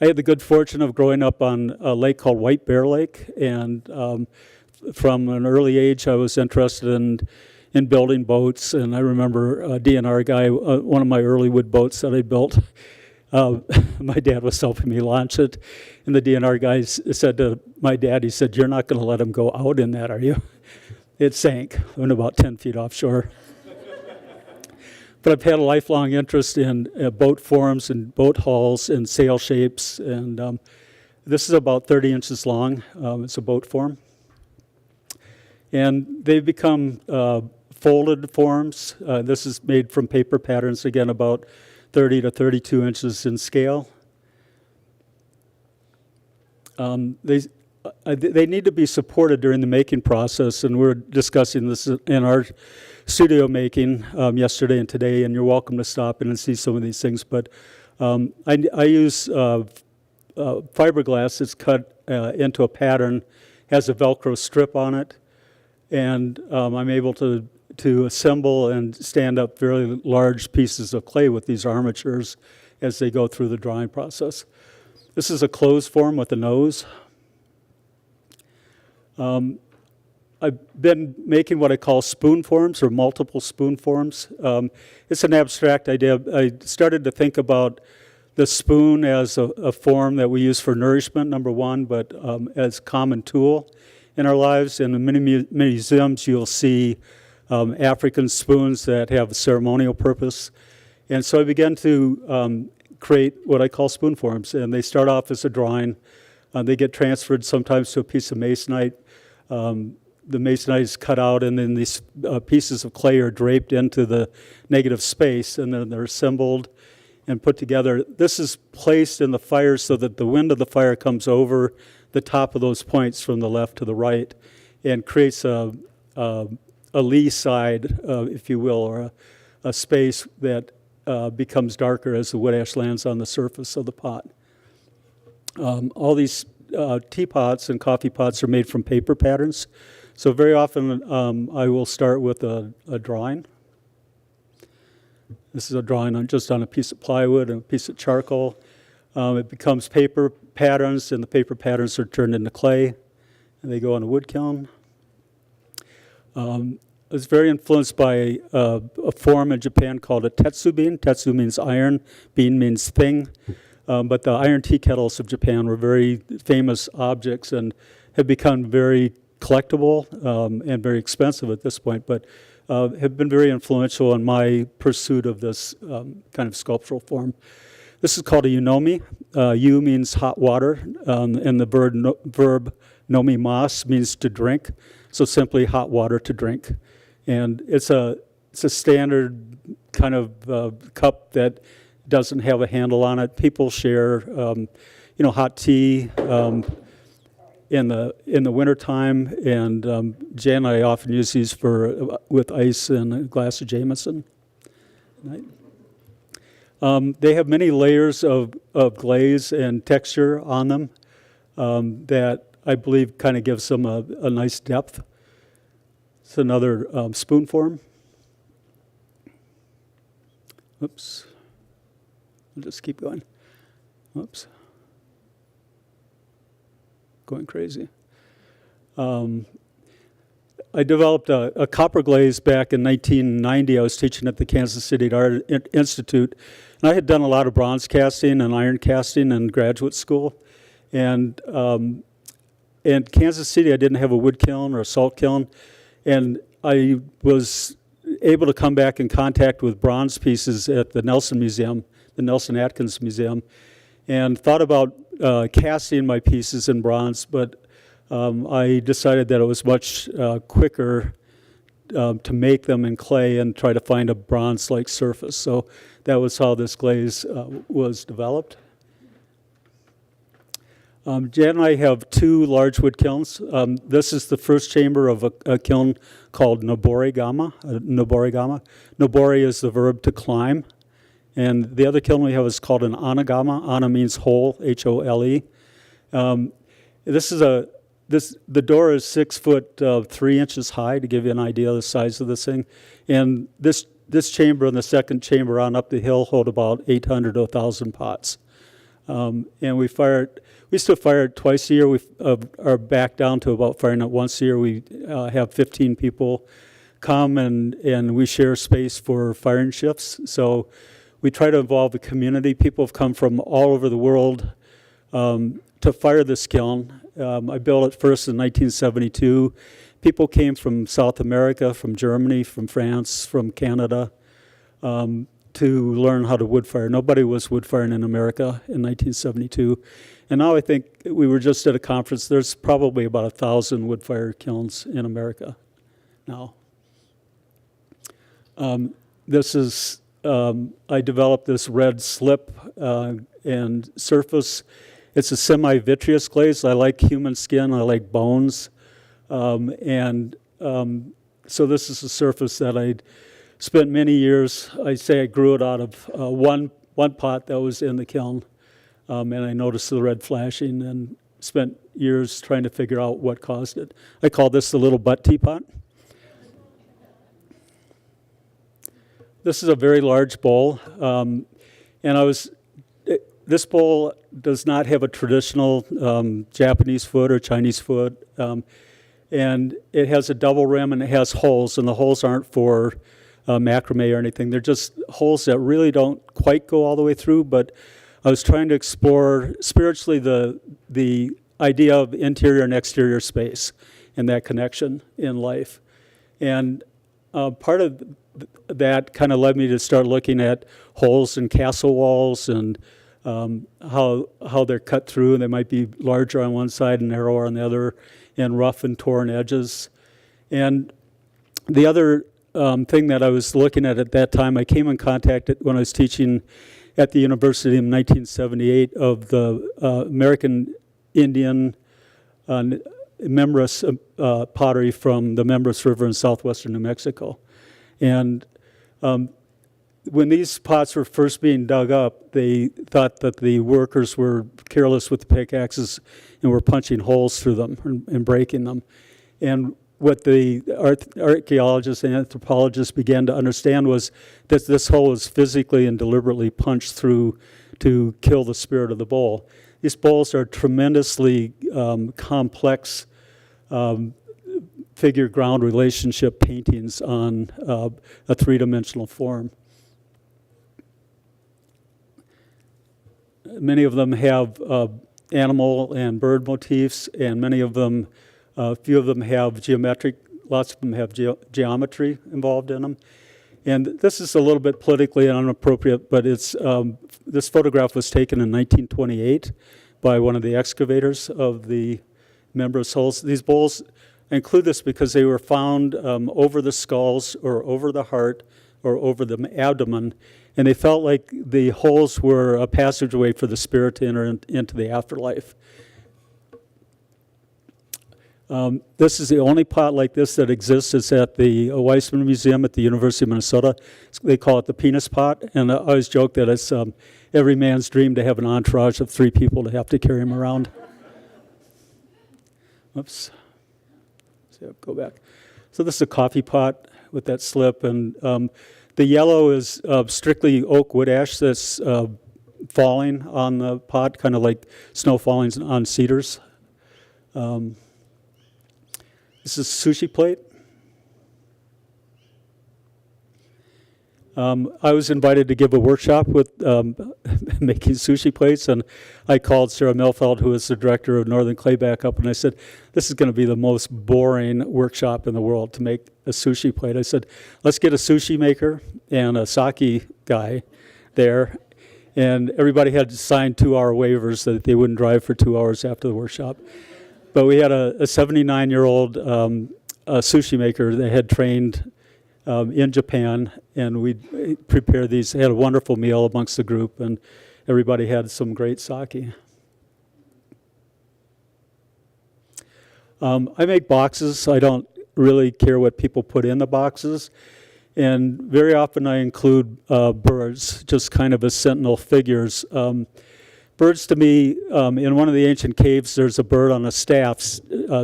I had the good fortune of growing up on a lake called White Bear Lake, and from an early age I was interested in building boats, and I remember a DNR guy, one of my early wood boats that I built, my dad was helping me launch it, and the DNR guy said to my dad, he said, "You're not going to let him go out in that, are you?" It sank, went about 10 feet offshore. But I've had a lifelong interest in boat forms and boat hulls and sail shapes, and this is about 30 inches long. It's a boat form. And they've become folded forms. This is made from paper patterns, again, about 30 to 32 inches in scale. They need to be supported during the making process, and we're discussing this in our studio making yesterday and today, and you're welcome to stop in and see some of these things. But I use fiberglass that's cut into a pattern, has a Velcro strip on it, and I'm able to assemble and stand up very large pieces of clay with these armatures as they go through the drying process. This is a closed form with a nose. I've been making what I call spoon forms or multiple spoon forms. It's an abstract idea. I started to think about the spoon as a form that we use for nourishment, number one, but as common tool in our lives. In many museums, you'll see African spoons that have a ceremonial purpose. And so I began to create what I call spoon forms, and they start off as a drawing. They get transferred sometimes to a piece of masonite. The masonite is cut out, and then these pieces of clay are draped into the negative space, and then they're assembled and put together. This is placed in the fire so that the wind of the fire comes over the top of those points from the left to the right and creates a lee side, if you will, or a space that becomes darker as the wood ash lands on the surface of the pot. All these teapots and coffee pots are made from paper patterns. So very often I will start with a drawing. This is a drawing just on a piece of plywood and a piece of charcoal. It becomes paper patterns, and the paper patterns are turned into clay, and they go in a wood kiln. I was very influenced by a form in Japan called a tetsu bean. Tetsu means iron, bean means thing. But the iron tea kettles of Japan were very famous objects and have become very collectible and very expensive at this point, but have been very influential in my pursuit of this kind of sculptural form. This is called a unomi. U means hot water, and the verb Nomi mas means to drink, so simply hot water to drink. And it's a standard kind of cup that doesn't have a handle on it. People share, hot tea in the wintertime, and Jan and I often use these with ice and a glass of Jameson. Right? They have many layers of glaze and texture on them that I believe kind of gives them a nice depth. It's another spoon form. Oops. I'll just keep going. Oops. Going crazy. I developed a copper glaze back in 1990. I was teaching at the Kansas City Art Institute, and I had done a lot of bronze casting and iron casting in graduate school. And in Kansas City, I didn't have a wood kiln or a salt kiln, and I was able to come back in contact with bronze pieces at the Nelson Museum, the Nelson Atkins Museum, and thought about casting my pieces in bronze, but I decided that it was much quicker to make them in clay and try to find a bronze-like surface. So that was how this glaze was developed. Jan and I have two large wood kilns. This is the first chamber of a kiln called Noborigama. Nobori is the verb to climb. And the other kiln we have is called an anagama. Ana means hole, H-O-L-E. The door is 6 foot 3 inches high, to give you an idea of the size of this thing. And this chamber and the second chamber on up the hill hold about 800 to 1,000 pots. And we still fire it twice a year. We are back down to about firing it once a year. We have 15 people come and we share space for firing shifts. So we try to involve the community. People have come from all over the world to fire this kiln. I built it first in 1972. People came from South America, from Germany, from France, from Canada, to learn how to wood fire. Nobody was wood firing in America in 1972. And now I think we were just at a conference. There's probably about 1,000 wood fire kilns in America now. I developed this red slip and surface. It's a semi-vitreous glaze. I like human skin. I like bones. So this is a surface that I spent many years. I say I grew it out of one pot that was in the kiln. And I noticed the red flashing and spent years trying to figure out what caused it. I call this the little butt teapot. This is a very large bowl. This bowl does not have a traditional Japanese foot or Chinese foot. And it has a double rim and it has holes, and the holes aren't for macrame or anything. They're just holes that really don't quite go all the way through, but I was trying to explore spiritually the idea of interior and exterior space and that connection in life. And part of that kind of led me to start looking at holes in castle walls and how they're cut through, and they might be larger on one side and narrower on the other, and rough and torn edges. And the other thing that I was looking at that time, I came in contact when I was teaching at the university in 1978 of the American Indian Membris pottery from the Membris River in southwestern New Mexico. And when these pots were first being dug up, they thought that the workers were careless with the pickaxes and were punching holes through them and breaking them. And what the archaeologists and anthropologists began to understand was that this hole was physically and deliberately punched through to kill the spirit of the bowl. These bowls are tremendously complex figure-ground relationship paintings on a three-dimensional form. Many of them have animal and bird motifs, and many of them, a few of them have lots of them have geometry involved in them. And this is a little bit politically inappropriate, but it's this photograph was taken in 1928 by one of the excavators of the membranous holes. These bowls, I include this because they were found over the skulls or over the heart or over the abdomen, and they felt like the holes were a passageway for the spirit to enter into the afterlife. This is the only pot like this that exists. It's at the Weissman Museum at the University of Minnesota. They call it the penis pot, and I always joke that it's every man's dream to have an entourage of 3 people to have to carry him around. Oops. So go back. So this is a coffee pot with that slip, and the yellow is strictly oak wood ash that's falling on the pot, kind of like snow falling on cedars. This is a sushi plate. I was invited to give a workshop with making sushi plates, and I called Sarah Melfeld, who is the director of Northern Clayback, up, and I said, this is going to be the most boring workshop in the world to make a sushi plate. I said, let's get a sushi maker and a sake guy there, and everybody had to sign 2-hour waivers that they wouldn't drive for 2 hours after the workshop. But we had a 79-year-old sushi maker that had trained in Japan, and we prepared these. Had a wonderful meal amongst the group, and everybody had some great sake. I make boxes. I don't really care what people put in the boxes, and very often I include birds, just kind of as sentinel figures. Birds, to me, in one of the ancient caves, there's a bird on a staff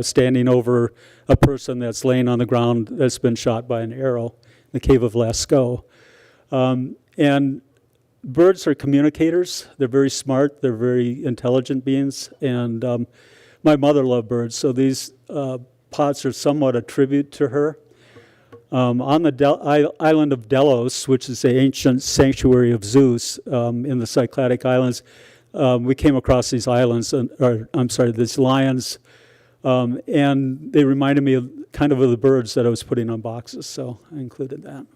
standing over a person that's laying on the ground that's been shot by an arrow in the cave of Lascaux. And birds are communicators. They're very smart. They're very intelligent beings. And my mother loved birds, so these pots are somewhat a tribute to her. On the island of Delos, which is the ancient sanctuary of Zeus in the Cycladic Islands, we came across these these lions, and they reminded me of the birds that I was putting on boxes, so I included that.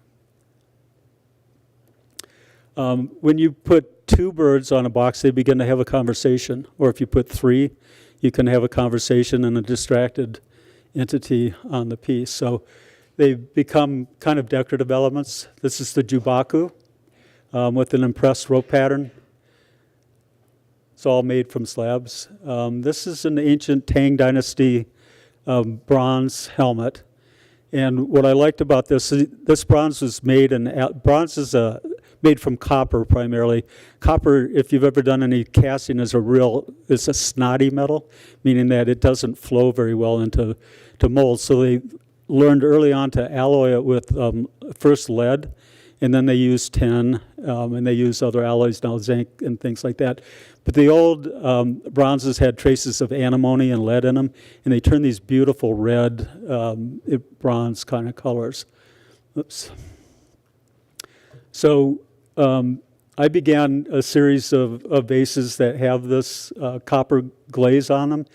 When you put 2 birds on a box, they begin to have a conversation, or if you put 3, you can have a conversation and a distracted entity on the piece. So they become kind of decorative elements. This is the jubaku with an impressed rope pattern. It's all made from slabs. This is an ancient Tang Dynasty bronze helmet. And what I liked about this bronze was made made from copper primarily. Copper, if you've ever done any casting, is a snotty metal, meaning that it doesn't flow very well into molds. So they learned early on to alloy it with first lead, and then they used tin, and they use other alloys now, zinc and things like that. But the old bronzes had traces of antimony and lead in them, and they turned these beautiful red bronze kind of colors. Oops. So I began a series of vases that have this copper glaze on them,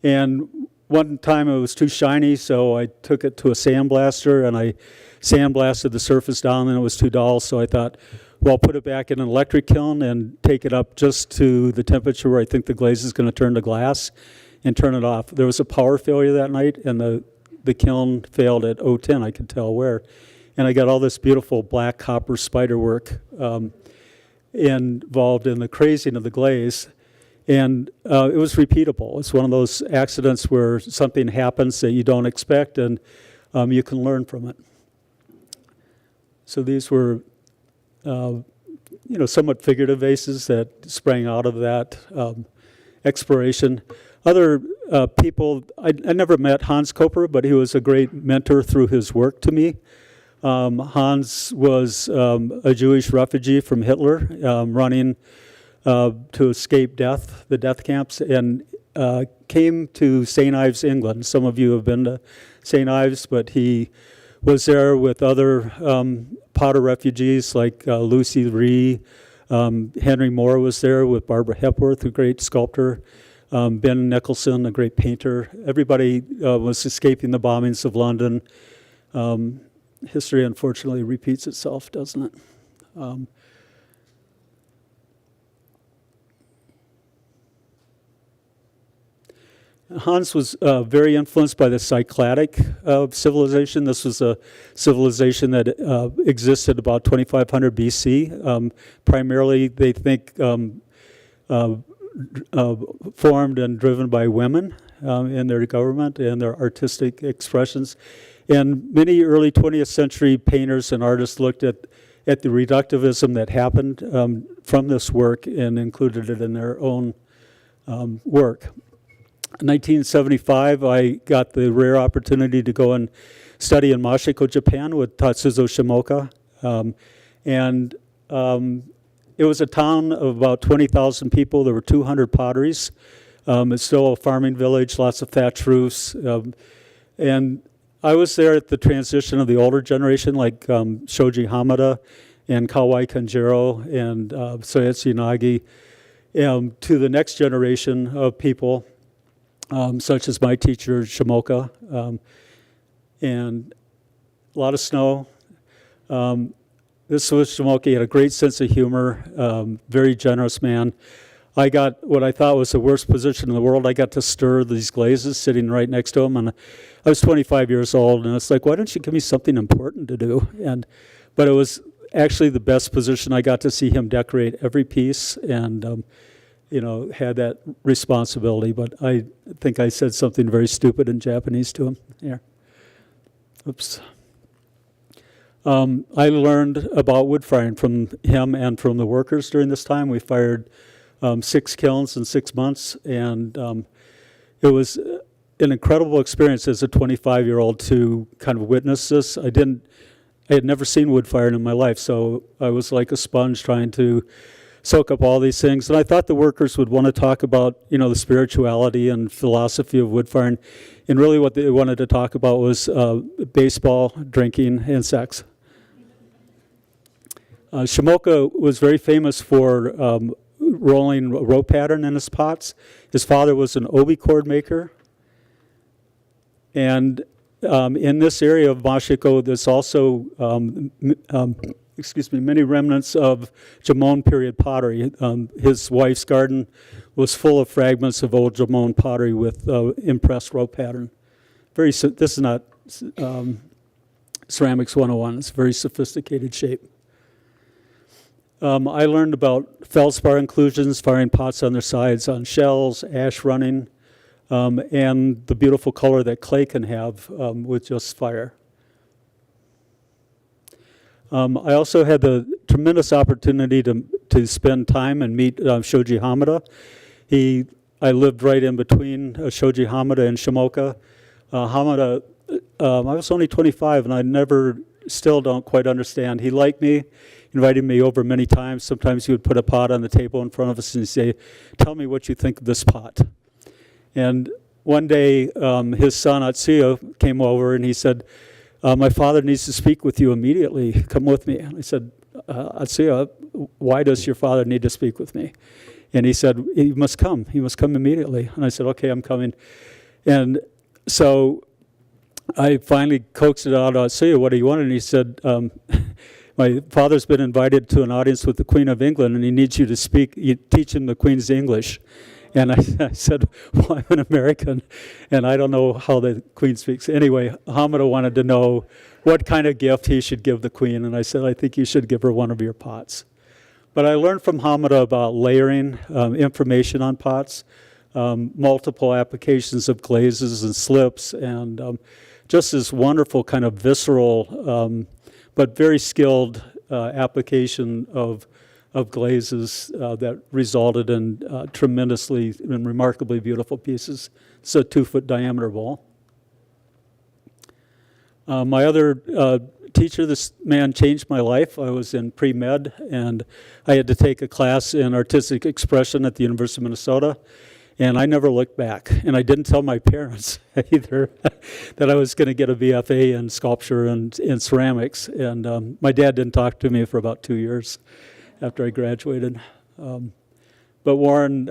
and one time it was too shiny, so I took it to a sandblaster, and I sandblasted the surface down, and it was too dull, so I thought, well, I'll put it back in an electric kiln and take it up just to the temperature where I think the glaze is going to turn to glass and turn it off. There was a power failure that night, and the kiln failed at 010, I could tell where. And I got all this beautiful black copper spider work involved in the crazing of the glaze. And it was repeatable. It's one of those accidents where something happens that you don't expect, and you can learn from it. So these were, somewhat figurative vases that sprang out of that exploration. Other people, I never met Hans Koper, but he was a great mentor through his work to me. Hans was a Jewish refugee from Hitler, running to escape death, the death camps, and came to St. Ives, England. Some of you have been to St. Ives, but he was there with other Potter refugees like Lucy Ree. Henry Moore was there with Barbara Hepworth, a great sculptor. Ben Nicholson, a great painter. Everybody was escaping the bombings of London. History, unfortunately, repeats itself, doesn't it? Hans was very influenced by the Cycladic civilization. This was a civilization that existed about 2500 BC. Primarily, they think formed and driven by women in their government and their artistic expressions. And many early 20th century painters and artists looked at the reductivism that happened from this work and included it in their own work. In 1975, I got the rare opportunity to go and study in Mashiko, Japan with Tatsuzo Shimoka. It was a town of about 20,000 people. There were 200 potteries. It's still a farming village, lots of thatch roofs. And I was there at the transition of the older generation, like Shoji Hamada and Kawai Kanjiro and Soetsu Nagi, to the next generation of people, such as my teacher, Shimoka, and a lot of snow. This was Shimoka. He had a great sense of humor, very generous man. I got what I thought was the worst position in the world. I got to stir these glazes sitting right next to him, and I was 25 years old, and it's like, why don't you give me something important to do? But it was actually the best position. I got to see him decorate every piece, and had that responsibility. But I think I said something very stupid in Japanese to him. Here, oops. I learned about wood firing from him and from the workers during this time. We fired 6 kilns in 6 months, and it was an incredible experience as a 25-year-old to kind of witness this. I had never seen wood firing in my life, so I was like a sponge trying to soak up all these things. And I thought the workers would want to talk about, the spirituality and philosophy of wood firing, and really what they wanted to talk about was baseball, drinking, and sex. Shimoka was very famous for rolling a rope pattern in his pots. His father was an obi cord maker. And in this area of Mashiko, there's also, many remnants of Jomon period pottery. His wife's garden was full of fragments of old Jomon pottery with impressed rope pattern. This is not ceramics 101. It's a very sophisticated shape. I learned about feldspar inclusions, firing pots on their sides on shells, ash running, and the beautiful color that clay can have with just fire. I also had the tremendous opportunity to spend time and meet Shoji Hamada. I lived right in between Shoji Hamada and Shimoka. Hamada, I was only 25, and I still don't quite understand. He liked me, invited me over many times. Sometimes he would put a pot on the table in front of us and say, "Tell me what you think of this pot." And one day, his son Atsuya came over and he said, "My father needs to speak with you immediately. Come with me." And I said, "Atsuya, why does your father need to speak with me?" And he said, "He must come. He must come immediately." And I said, "Okay, I'm coming." And so I finally coaxed it out of Atsuya, "What do you want?" And he said, "My father's been invited to an audience with the Queen of England, and he needs you to teach him the Queen's English." And I said, "Well, I'm an American, and I don't know how the Queen speaks." Anyway, Hamada wanted to know what kind of gift he should give the Queen, and I said, "I think you should give her one of your pots." But I learned from Hamada about layering, information on pots, multiple applications of glazes and slips, and just this wonderful kind of visceral, but very skilled application of glazes that resulted in tremendously and remarkably beautiful pieces. It's a 2-foot diameter bowl. My other teacher, this man changed my life. I was in pre-med, and I had to take a class in artistic expression at the University of Minnesota, and I never looked back. And I didn't tell my parents either that I was going to get a BFA in sculpture and in ceramics. And my dad didn't talk to me for about 2 years after I graduated. But Warren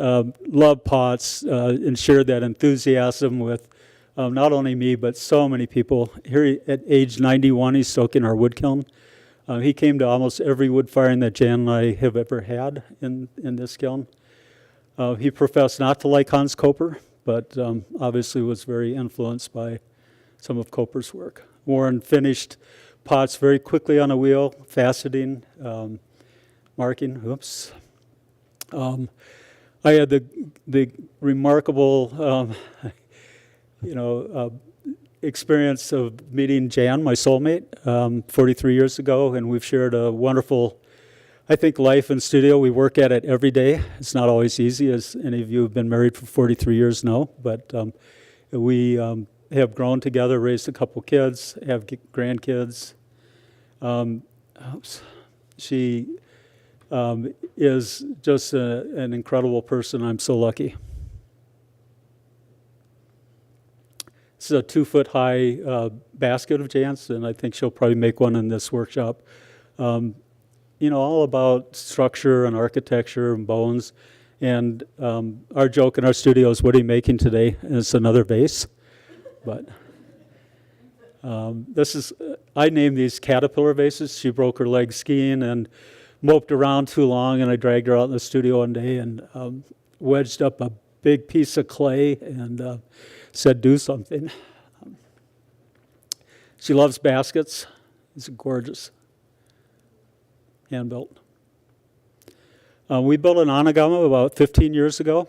loved pots and shared that enthusiasm with not only me, but so many people. Here at age 91, he's soaking our wood kiln. He came to almost every wood firing that Jan and I have ever had in this kiln. He professed not to like Hans Koper, but obviously was very influenced by some of Coper's work. Warren finished pots very quickly on a wheel, faceting, marking. Oops. I had the remarkable, experience of meeting Jan, my soulmate, 43 years ago, and we've shared a wonderful, I think, life in studio. We work at it every day. It's not always easy, as any of you who have been married for 43 years know, but we have grown together, raised a couple kids, have grandkids. She is just an incredible person. I'm so lucky. This is a 2-foot-high basket of Jan's, and I think she'll probably make one in this workshop. All about structure and architecture and bones. And our joke in our studio is, what are you making today? And it's another vase. But I named these caterpillar vases. She broke her leg skiing and moped around too long, and I dragged her out in the studio one day and wedged up a big piece of clay and said, do something. She loves baskets. It's gorgeous. Hand-built. We built an anagama about 15 years ago.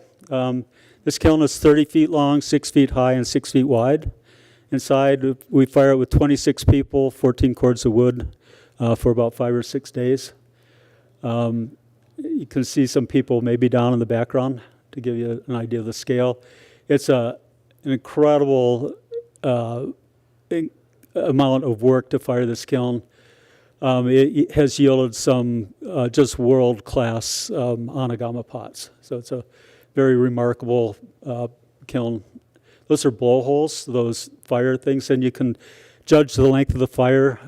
This kiln is 30 feet long, 6 feet high, and 6 feet wide. Inside, we fire it with 26 people, 14 cords of wood for about 5 or 6 days. You can see some people maybe down in the background to give you an idea of the scale. It's an incredible amount of work to fire this kiln. It has yielded some just world-class anagama pots. So it's a very remarkable kiln. Those are blowholes, those fire things, and you can judge the length of the fire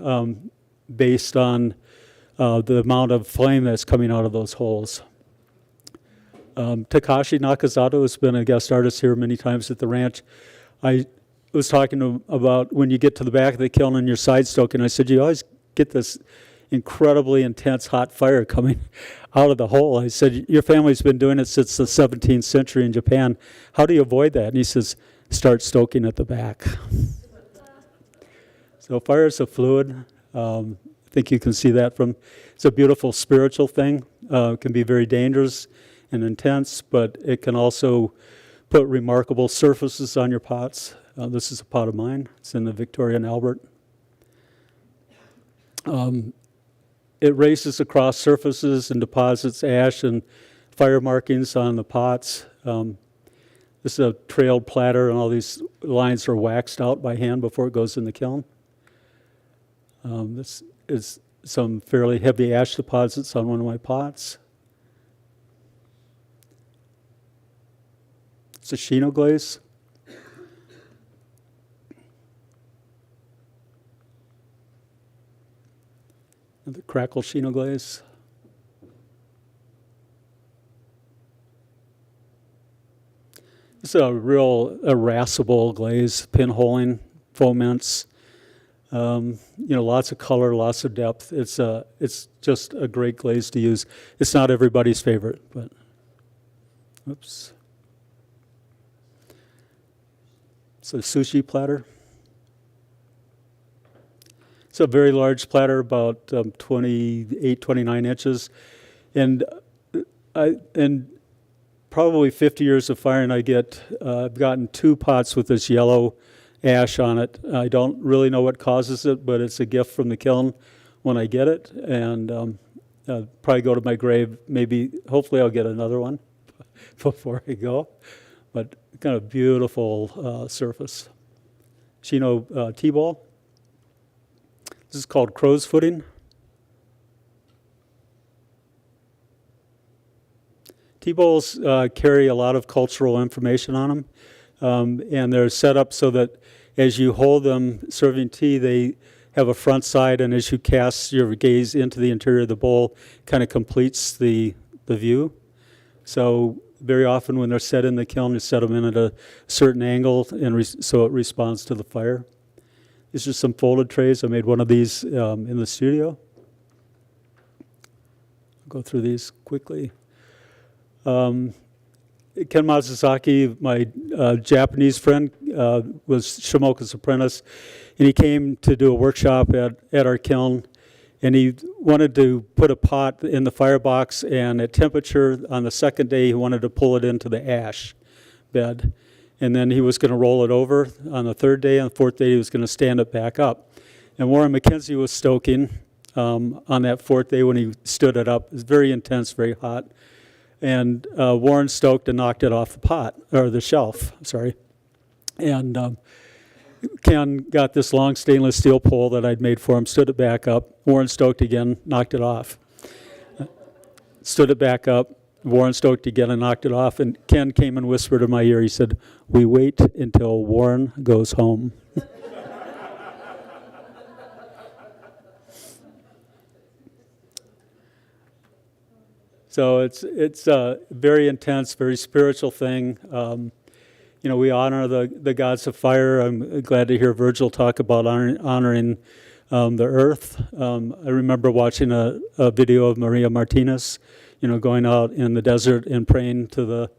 based on the amount of flame that's coming out of those holes. Takashi Nakazato has been a guest artist here many times at the ranch. I was talking to him about when you get to the back of the kiln and you're side stoking. I said, you always get this incredibly intense hot fire coming out of the hole. I said, your family's been doing it since the 17th century in Japan. How do you avoid that? And he says, start stoking at the back. So fire is a fluid. I think you can see that from, it's a beautiful spiritual thing. It can be very dangerous and intense, but it can also put remarkable surfaces on your pots. This is a pot of mine. It's in the Victoria and Albert. It races across surfaces and deposits ash and fire markings on the pots. This is a trailed platter, and all these lines are waxed out by hand before it goes in the kiln. This is some fairly heavy ash deposits on one of my pots. It's a Shino glaze. And the crackle Shino glaze. It's a real irascible glaze, pinholing, foments. Lots of color, lots of depth. It's just a great glaze to use. It's not everybody's favorite, but oops. It's a sushi platter. It's a very large platter, about 28, 29 inches, and probably 50 years of firing, I've gotten 2 pots with this yellow ash on it. I don't really know what causes it, but it's a gift from the kiln when I get it, and I'll probably go to my grave. Hopefully I'll get another one before I go, but kind of beautiful surface. Shino T-ball. This is called crow's footing. T-bowls carry a lot of cultural information on them, and they're set up so that as you hold them serving tea, they have a front side, and as you cast your gaze into the interior of the bowl, kind of completes the view. So very often when they're set in the kiln, you set them in at a certain angle, and so it responds to the fire. These are some folded trays. I made one of these in the studio. I'll go through these quickly. Ken Mazuzaki, my Japanese friend, was Shimoka's apprentice, and he came to do a workshop at our kiln, and he wanted to put a pot in the firebox, and at temperature on the second day, he wanted to pull it into the ash bed. And then he was going to roll it over on the third day, and the fourth day, he was going to stand it back up. And Warren McKenzie was stoking on that fourth day when he stood it up. It was very intense, very hot. And Warren stoked and knocked it off the pot, or the shelf, sorry. And Ken got this long stainless steel pole that I'd made for him, stood it back up. Warren stoked again, knocked it off. Stood it back up. Warren stoked again and knocked it off. And Ken came and whispered in my ear, he said, "We wait until Warren goes home." So it's a very intense, very spiritual thing. We honor the gods of fire. I'm glad to hear Virgil talk about honoring the earth. I remember watching a video of Maria Martinez, going out in the desert and praying to the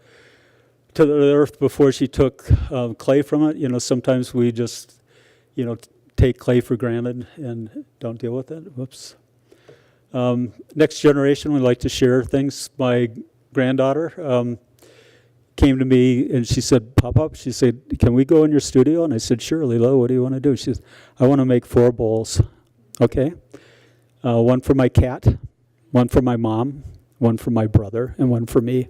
earth before she took clay from it. Sometimes we just, take clay for granted and don't deal with it. Whoops. Next generation, we like to share things. My granddaughter came to me and she said, "Pop-up," she said, "Can we go in your studio?" And I said, "Sure, Lila, what do you want to do?" She said, "I want to make 4 bowls." Okay. One for my cat, one for my mom, one for my brother, and one for me.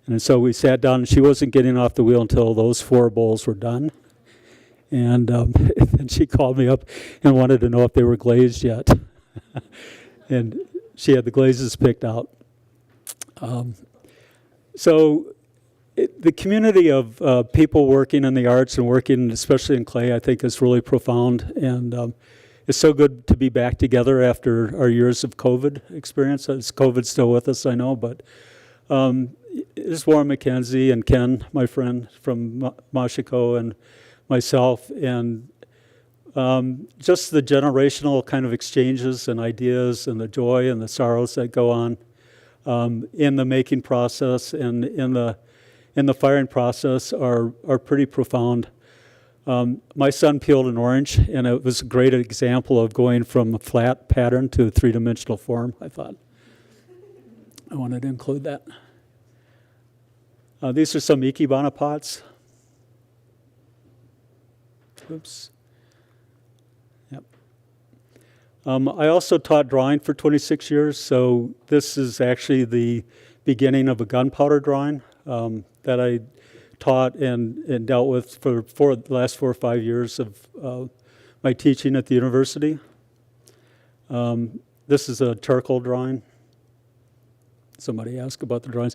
And so we sat down, and she wasn't getting off the wheel until those 4 bowls were done. And then she called me up and wanted to know if they were glazed yet. And she had the glazes picked out. The community of people working in the arts and working especially in clay, I think, is really profound. And it's so good to be back together after our years of COVID experience. COVID's still with us, I know, but it's Warren McKenzie and Ken, my friend from Mashiko, and myself, and just the generational kind of exchanges and ideas and the joy and the sorrows that go on in the making process and in the firing process are pretty profound. My son peeled an orange, and it was a great example of going from a flat pattern to a 3-dimensional form, I thought. I wanted to include that. These are some ikebana pots. Oops. Yep. I also taught drawing for 26 years, so this is actually the beginning of a gunpowder drawing that I taught and dealt with for the last 4 or 5 years of my teaching at the university. This is a charcoal drawing. Somebody asked about the drawings.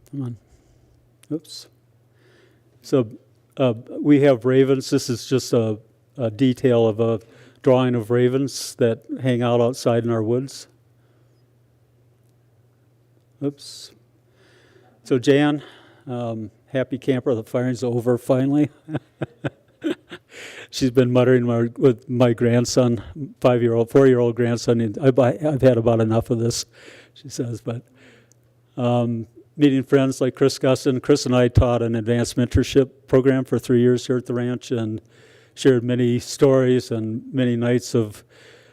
Come on. Oops. So we have ravens. This is just a detail of a drawing of ravens that hang out outside in our woods. Oops. So Jan, happy camper, the firing's over finally. She's been muttering with my grandson, 4-year-old grandson, and I've had about enough of this, she says. But meeting friends like Chris Gusson. Chris and I taught an advanced mentorship program for 3 years here at the ranch and shared many stories and many nights of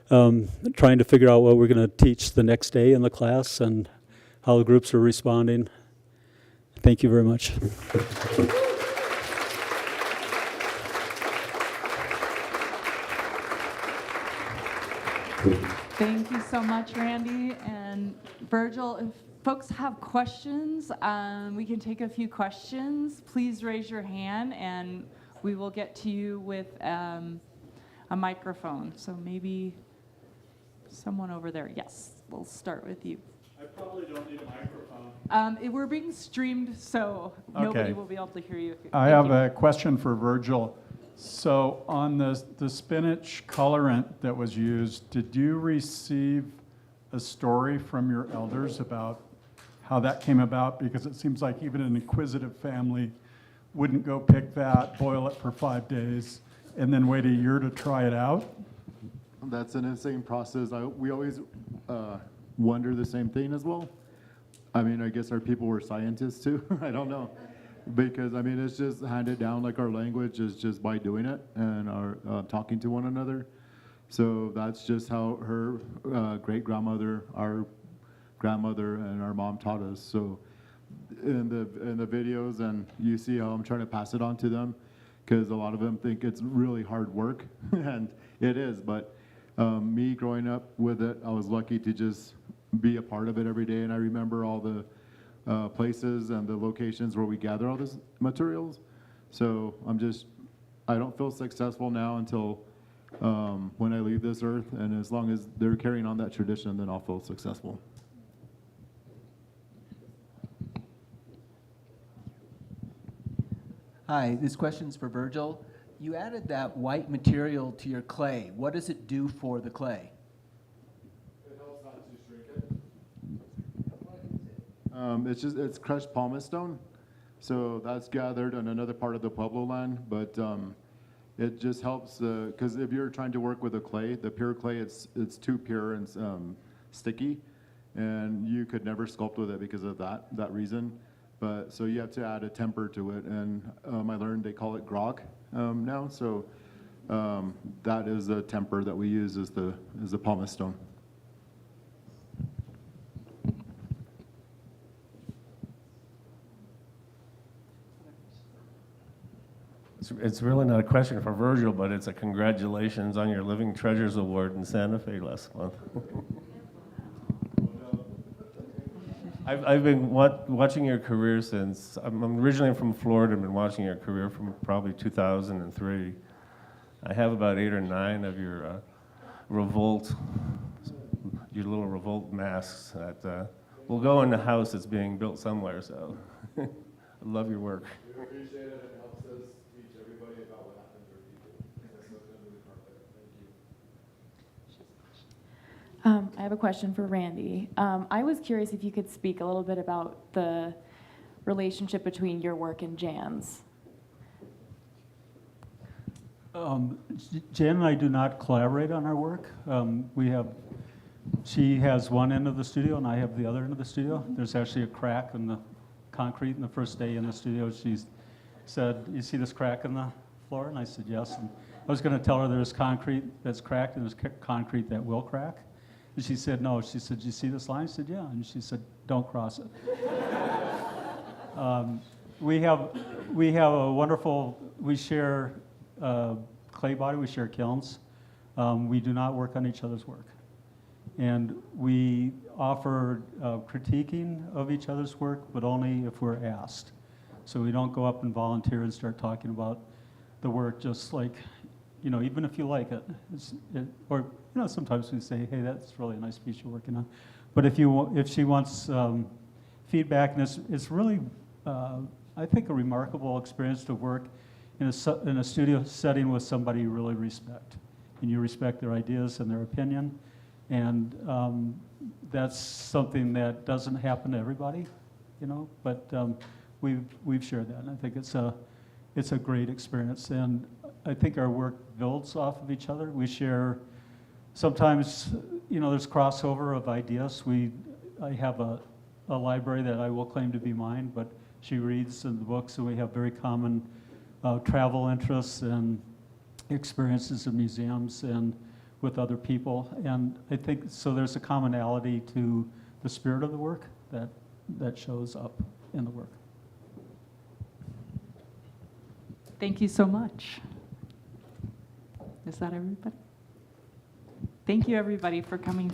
trying to figure out what we're going to teach the next day in the class and how the groups are responding. Thank you very much. Thank you so much, Randy and Virgil. If folks have questions, we can take a few questions. Please raise your hand, and we will get to you with a microphone. So maybe someone over there. Yes, we'll start with you. I probably don't need a microphone. We're being streamed, so nobody will be able to hear you. I have a question for Virgil. So on the spinach colorant that was used, did you receive a story from your elders about how that came about? Because it seems like even an inquisitive family wouldn't go pick that, boil it for 5 days, and then wait a year to try it out. That's an insane process. We always wonder the same thing as well. I mean, I guess our people were scientists too. I don't know. Because, I mean, it's just handed down like our language is just by doing it and our talking to one another. So that's just how her great-grandmother, our grandmother, and our mom taught us. So in the videos, and you see how I'm trying to pass it on to them, because a lot of them think it's really hard work, and it is. But me growing up with it, I was lucky to just be a part of it every day, and I remember all the places and the locations where we gather all this materials. So I don't feel successful now until when I leave this earth, and as long as they're carrying on that tradition, then I'll feel successful. Hi, this question's for Virgil. You added that white material to your clay. What does it do for the clay? It helps not to shrink it. It's crushed pumice stone, so that's gathered on another part of the Pueblo land. But it just helps because if you're trying to work with a clay, the pure clay, it's too pure and sticky, and you could never sculpt with it because of that reason. But so you have to add a temper to it, and I learned they call it grog now. So that is a temper that we use as the pumice stone. It's really not a question for Virgil, but it's a congratulations on your Living Treasures Award in Santa Fe last month. I've been watching your career since, I'm originally from Florida, and been watching your career from probably 2003. I have about 8 or 9 of your your little revolt masks that will go in the house that's being built somewhere, so I love your work. We appreciate it. It helps us teach everybody about what happened to our people. That's so good with the carpet. Thank you. I have a question for Randy. I was curious if you could speak a little bit about the relationship between your work and Jan's. Jan and I do not collaborate on our work. She has one end of the studio and I have the other end of the studio. There's actually a crack in the concrete, and the first day in the studio she said, "You see this crack in the floor?" And I said, "Yes." And I was going to tell her there's concrete that's cracked and there's concrete that will crack. And she said, "No." She said, "Do you see this line?" I said, "Yeah." And she said, "Don't cross it." We have a wonderful, we share clay body, we share kilns. We do not work on each other's work. And we offer critiquing of each other's work, but only if we're asked. So we don't go up and volunteer and start talking about the work just like, even if you like it. Or sometimes we say, "Hey, that's really a nice piece you're working on." But if she wants feedback, and it's really, I think, a remarkable experience to work in a studio setting with somebody you really respect. And you respect their ideas and their opinion. And that's something that doesn't happen to everybody, but we've shared that, and I think it's a great experience. And I think our work builds off of each other. We share, sometimes, there's crossover of ideas. I have a library that I will claim to be mine, but she reads in the books, and we have very common travel interests and experiences in museums and with other people. And I think, so there's a commonality to the spirit of the work that shows up in the work. Thank you so much. Is that everybody? Thank you, everybody, for coming.